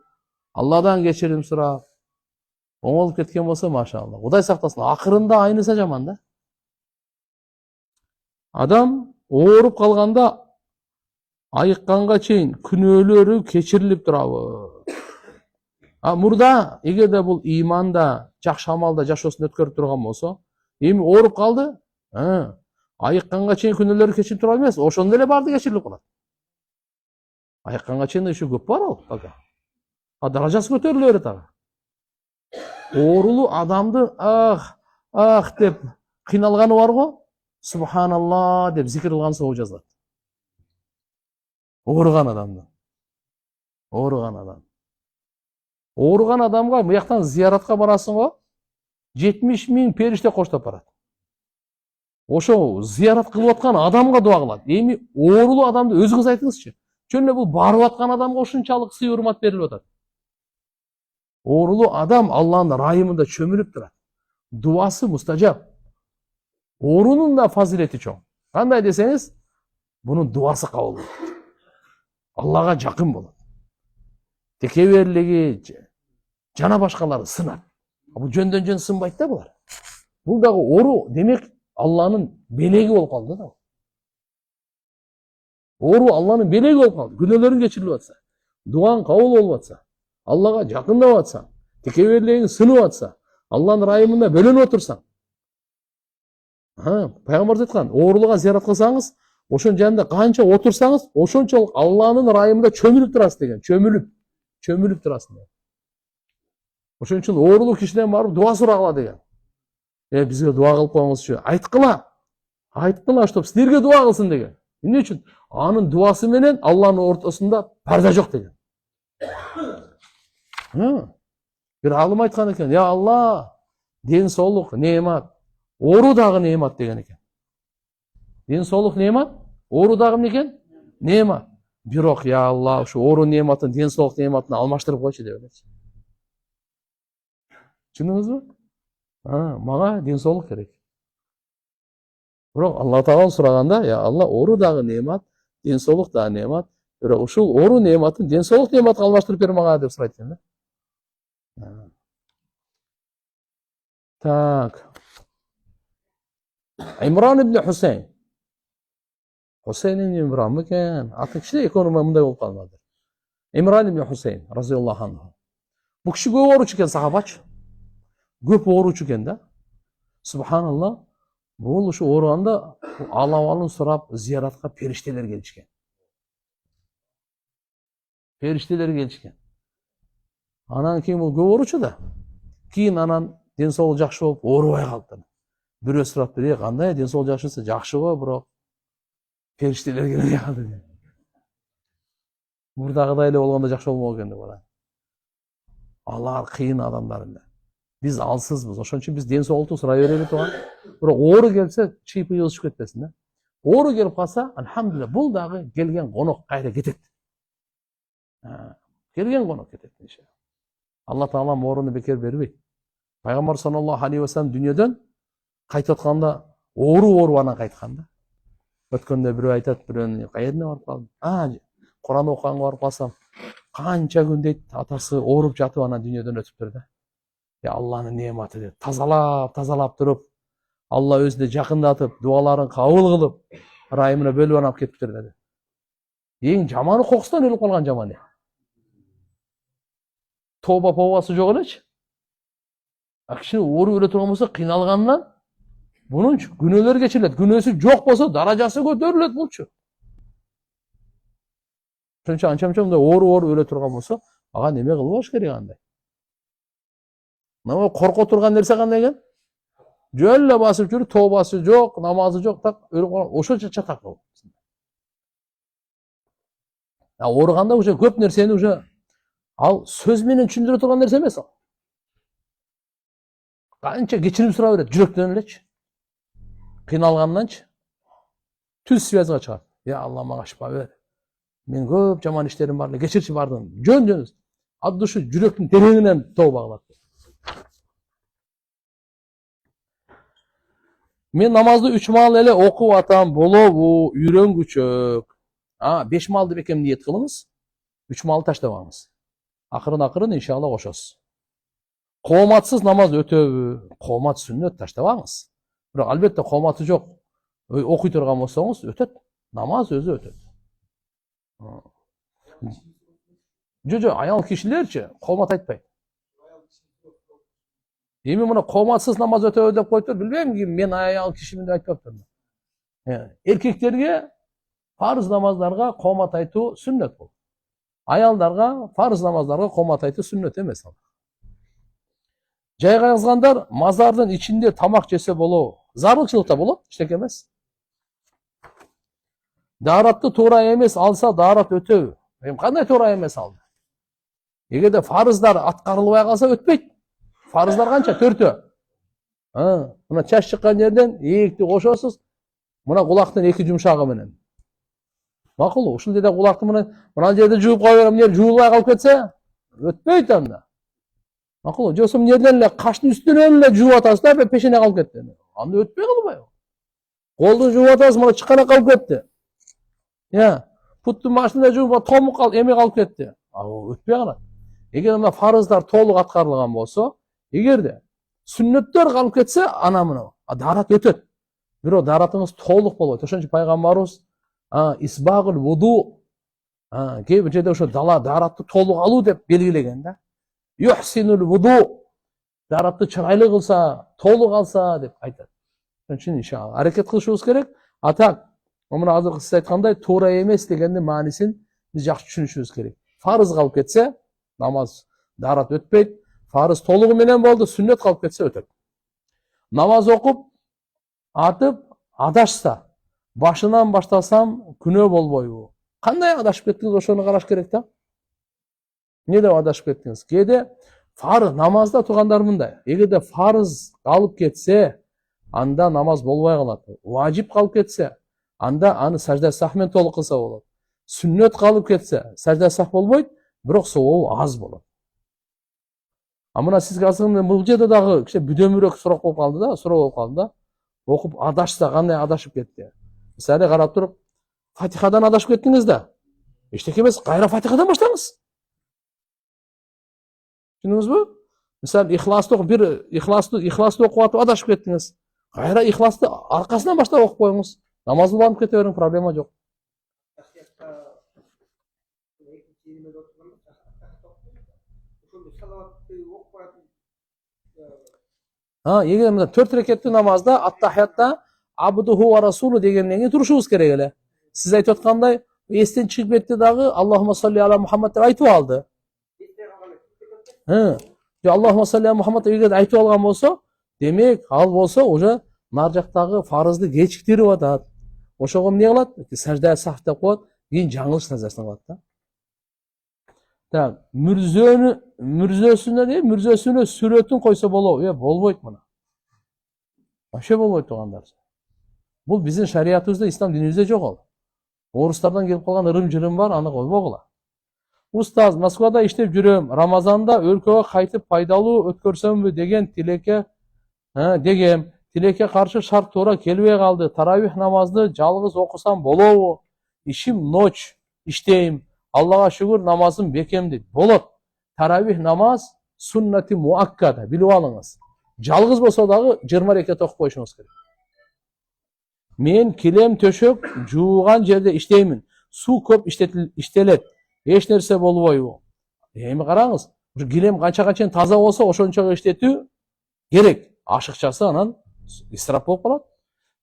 Алладан кечирим сурап, оңолуп кеткен болсо машалла. Кудай сактасын, акырында айныса жаман да. Адам ооруп калганда айыкканга чейин күнөөлөрү кечирилип турабы. Мурда эгерде бул иманда, жакшы амалда жашоосун өткөрүп турган болсо, эми ооруп калды, айыкканга чейин күнөөлөрү кечирип турат эмес, ошондо эле баардыгы кечирилип калат. Айыкканга чейин еще көп бар ал. Даражасы көтөрүлө берет ага. Оорулуу адамды деп кыйналганы бар го, субханалла деп зикир кылган соо жазылат. Ооруган адамды. Ооруган адамга мыяктан зияратка барасың го, 70 000 периште коштоп барат. Ошо зиярат кылып аткан адамга дуа кылат. Эми оорулуу адамды өзүңүз айтыңызчы. Чөн эле бул барып аткан адамга ушунчалык сый урмат берилип атат. Оорулуу адам Алланын райымында чөмүлүп турат. Дуасы мустажаб. Оорунун да фазилети чоң. Кандай десеңиз, бунун дуасы кабыл болот. Аллага жакын болот. Текеберлиги жана башкалары сынат. Бул жөндөн жөн сынбайт да булар. Бул дагы оору, демек Алланын белеги болуп калды да. Оору Алланын белеги болуп калды. Күнөөлөрүң кечирилип атса, дуаң кабыл болуп атса, Аллага жакындап атсаң, текеберлигиң сынып атса, Алланын райымында бөлөнүп отурсаң. Пайгамбар айткан, оорулуга зиярат кылсаңыз, ошонун жанында канча отурсаңыз, ошончолук Алланын райымында чөмүлүп турасыз деген. Чөмүлүп турасың деген. Ошон үчүн оорулуу кишиден барып дуа сурагыла деген. Бизге дуа кылып коюңузчу. Айткыла, чтоб силерге дуа кылсын деген. Эмне үчүн? Анын дуасы менен Алланын ортосунда парда жок деген. Бир алым айткан экен, я Алла, ден соолук неемат, оору дагы неемат деген экен. Ден соолук неемат, оору дагы эмне экен? Неемат. Бирок я Алла, ушу оору неематын ден соолук неематын алмаштырып койчу деп элечи. Түшүндүңүзбү? Мага ден соолук керек. Бирок Алла Таала сураганда, я Алла, оору дагы неемат, ден соолук дагы неемат. Бирок ушул оору неематын ден соолук неематка алмаштырып бер мага деп сурайт экен да. Так. Имран ибн Хусейн. Хусейн ибн Имран мекен, аты кичине экөөнүн мындай болуп калмады. Имран ибн Хусейн разияллаху анху. Бул киши көп ооруучу экен, сахабачы. Көп ооруучу экен да. Субханалла. Бул ушу ооруганда алабалын сурап зияратка периштелер келишкен. Периштелер келишкен. Анан кийин бул көп ооруучу да. Кийин анан ден соолугу жакшы болуп оорубай калды. Бирөө сураптыр, кандай ден соолугу жакшысы, жакшы го, бирок периштелер келбей калды. Мурдагыдай эле болгондо жакшы болмок экен деп атат. Алар кыйын адамдар эле. Биз алсызбыз, ошон үчүн биз ден соолукту сурай берели турган. Бирок оору келсе, чыйпый ызышып кетпесин да. Оору келип калса, алхамдулилlah, бул дагы келген конок кайра кетет. Келген конок кетет иншалла. Алла Таала ооруну бекер бербейт. Пайгамбар саллаллаху алейхи ва саллям дүйнөдөн кайтып атканда оору анан кайткан да. Өткөндө бирөө айтат, бирөөнүн каерине барып калдым. Куран окуганга барып калсам, канча күн дейт, атасы ооруп жатып анан дүйнөдөн өтүптүр да. Алланын неаматы дейт. Тазалап туруп, Алла өзүнө жакындатып, дуаларын кабыл кылып, райымына бөлүп анап кетиптир деди. Эң жаманы кокустан өлүп калган жаман. Побасы жок элечи. Киши оору өлө турган болсо, кыйналгандан bunun günöleri geçirilet. Günösü çok bolsa darajасы көтөрүлөт булчу. Ошончо анча-мынча оор өлө турган болсо, ага неме кылбаш керек андай. Мына корко турган нерсе кандай экен? Жөн эле басып жүрүп, тообасы жок, намазы жок, так өлүп калган. Ошончо чатак болот. Ооруганда уже көп нерсени уже ал сөз менен түшүндүрө турган нерсе эмес ал. Канча кечирим сурап берет, жүрөктөн элечи. Кыйналганданчы түз связга чыгат. Алла мага шифа бер. Мен көп жаман иштерим бар эле, кечирчи бардым. Жөн. Ат душу жүрөктүн тереңинен тооба кылат. Мен намазды 3 маал эле окуп атам, болобу, үйрөнгүчөк. 5 маалды бекем ниет кылыңыз. 3 маалды таштабаңыз. Акырын иншалла кошосуз. Кооматсыз намаз өтөбү? Коомат сүннөт, таштабаңыз. Бирок албетте кооматы жок. Окуй турган болсоңуз өтөт. Намаз өзү өтөт. Жо, аял кишилерчи коомат айтпайт. Эми мына кооматсыз намаз өтөбү деп койтур, билбейм ким, мен аял кишимин деп айтпаптырмын. Эркектерге фарыз намаздарга коомат айтуу сүннөт болот. Аялдарга фарыз намаздарга коомат айтуу сүннөт эмес ал. Жайга жазгандар мазардын ичинде тамак жесе болобу? Зарылчылыкта болот, эчтеке эмес. Daaratты туура эмес алса, daarat өтөбү? Кандай туура эмес алды? Эгерде фарыздар аткарылбай калса өтпөйт. Фарыздар канча? 4төө. Мына чач чыккан жерден ээгти кошосуз. Мына кулактын 2 жумшагы менен. Макул, ушул жерде кулакты менен мына жерде жууп кое берем, эмне жуулбай калып кетсе, өтпөйт анда. Макул, жосум жерден эле каштын үстүнөн эле жууп атасыздар, пешене калып кетти. Анда өтпөй калбайбы? Колду жууп атасыз, мына чыккана калып кетти. Puттун башында жууп томук калып, эме калып кетти. Өтпөй калат. Эгер мына фарыздар толук аткарылган болсо, эгерде сүннөттөр калып кетсе, ана мына daarat өтөт. Бирок daaratыңыз толук болбойт. Ошон үчүн пайгамбарыбыз исбагул вуду, кээ бир жерде ошо daaratты толук алуу деп белгилеген да. Юхсинул вуду, daaratты чырайлуу кылса, толук алса деп айтат. Ошон үчүн иншалла аракет кылышыбыз керек. Атак, мына азыр сиз айткандай туура эмес дегендин маанисин биз жакшы түшүнүшүбүз керек. Фарыз калып кетсе, намаз daarat өтпөйт. Фарыз толугу менен болду, сүннөт калып кетсе өтөт. Намаз окуп, атып, адашса, башынан баштасам күнөө болбойбу? Кандай адашып кеттиңиз, ошону караш керек да. Эмне деп адашып кеттиңиз? Кээде фарыз намазда тургандар мындай. Эгерде фарыз калып кетсе, анда намаз болбой калат. Важип калып кетсе, анда аны сажда сах менен толук кылса болот. Сүннөт калып кетсе, сажда сах болбойт, бирок сообу аз болот. Мына сизге азыр бул жерде дагы кичи бүдөмүрөөк суроо болуп калды да. Окуп адашса кандай адашып кетти? Мисалы карап туруп, Фатихадан адашып кеттиңиз да. Эчтеке эмес, кайра Фатихадан баштаңыз. Түшүндүңүзбү? Мисалы ихласты окуп атып адашып кеттиңиз. Кайра ихласты аркасынан баштап окуп коюңуз. Намаз уланып кете бериң, проблема жок. Егер мына 4 рекеттүү намазда аттахиятта абдуху ва расулу дегенден кийин турушубуз керек эле. Сиз айтып аткандай эстен чыгып кетти дагы Аллахума салли ала Мухаммад деп айтып алды. Аллахума салли ала Мухаммад деп эгер айтып алган болсо, демек ал болсо уже нар жактагы фарызды кечиктирип атат. Ошого эмне кылат? Сажда саф деп коет, кийин жаңылыш саждасын кылат да. Так, мүрзөсүнө сүрөтүн койсо болобу? Болбойт мына. Вообще болбойт тугандар. Бул биздин шариятыбызда, ислам динибизде жок ал. Орустардан келип калган ырым-жырым бар, аны койбогула. Устаз, Москвада иштеп жүрөм. Рамазанда өлкөгө кайтып пайдалуу өткөрсөмбү деген тилекке каршы шарт туура келбей калды. Таравих намазды жалгыз окусам болобу? Ишим ночь иштейм. Аллага шүгүр, намазым бекем дейт. Болот. Таравих намаз суннати муаккада, билип алыңыз. Жалгыз болсо дагы 20 рекет окуп коюшуңуз керек. Мен килем төшөк жууган жерде иштеймин. Суу көп иштелет. Эч нерсе болбойбу? Эми караңыз, килем канчага чейин таза болсо, ошончо иштетүү керек. Ашыкчасы анан исрап болуп калат.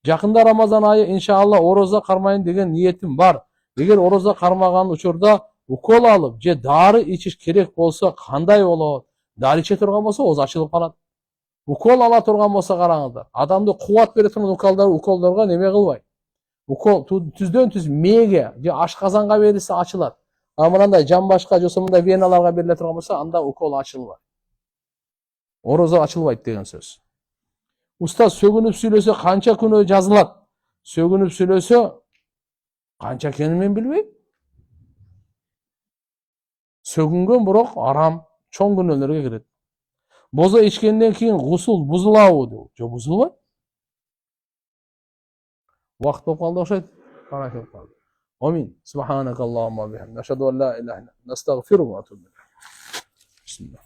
Жакында Рамазан айы, иншалла орозо кармайын деген ниетим бар. Эгер орозо кармаган учурда укол алып же дары ичиш керек болсо кандай болот? Дары иче турган болсо ооз ачылып калат. Укол ала турган болсо караңыздар. Адамды кубат бере турган уколдорго неме кылбайт. Укол түздөн түз мээге же ашказанга берилсе ачылат. А мындай жамбашка же мындай веналарга бериле турган болсо анда укол ачылбайт. Орозо ачылбайт деген сөз. Устаз, сөгүнүп сүйлөсө канча күнөө жазылат? Сөгүнүп сүйлөсө канча экенин мен билбейм. Сөгүнгөн бирок арам, чоң күнөөлөргө кирет. Бозо ичкенден кийин гусул бузулабы? Жок, бузулбайт. Убакыт болуп калды окшойт. Амин. Субханакаллахумма бихамдика, ашхаду ан ла иляха илля анта, астагфирука ва атубу илейк. Бисмилlah.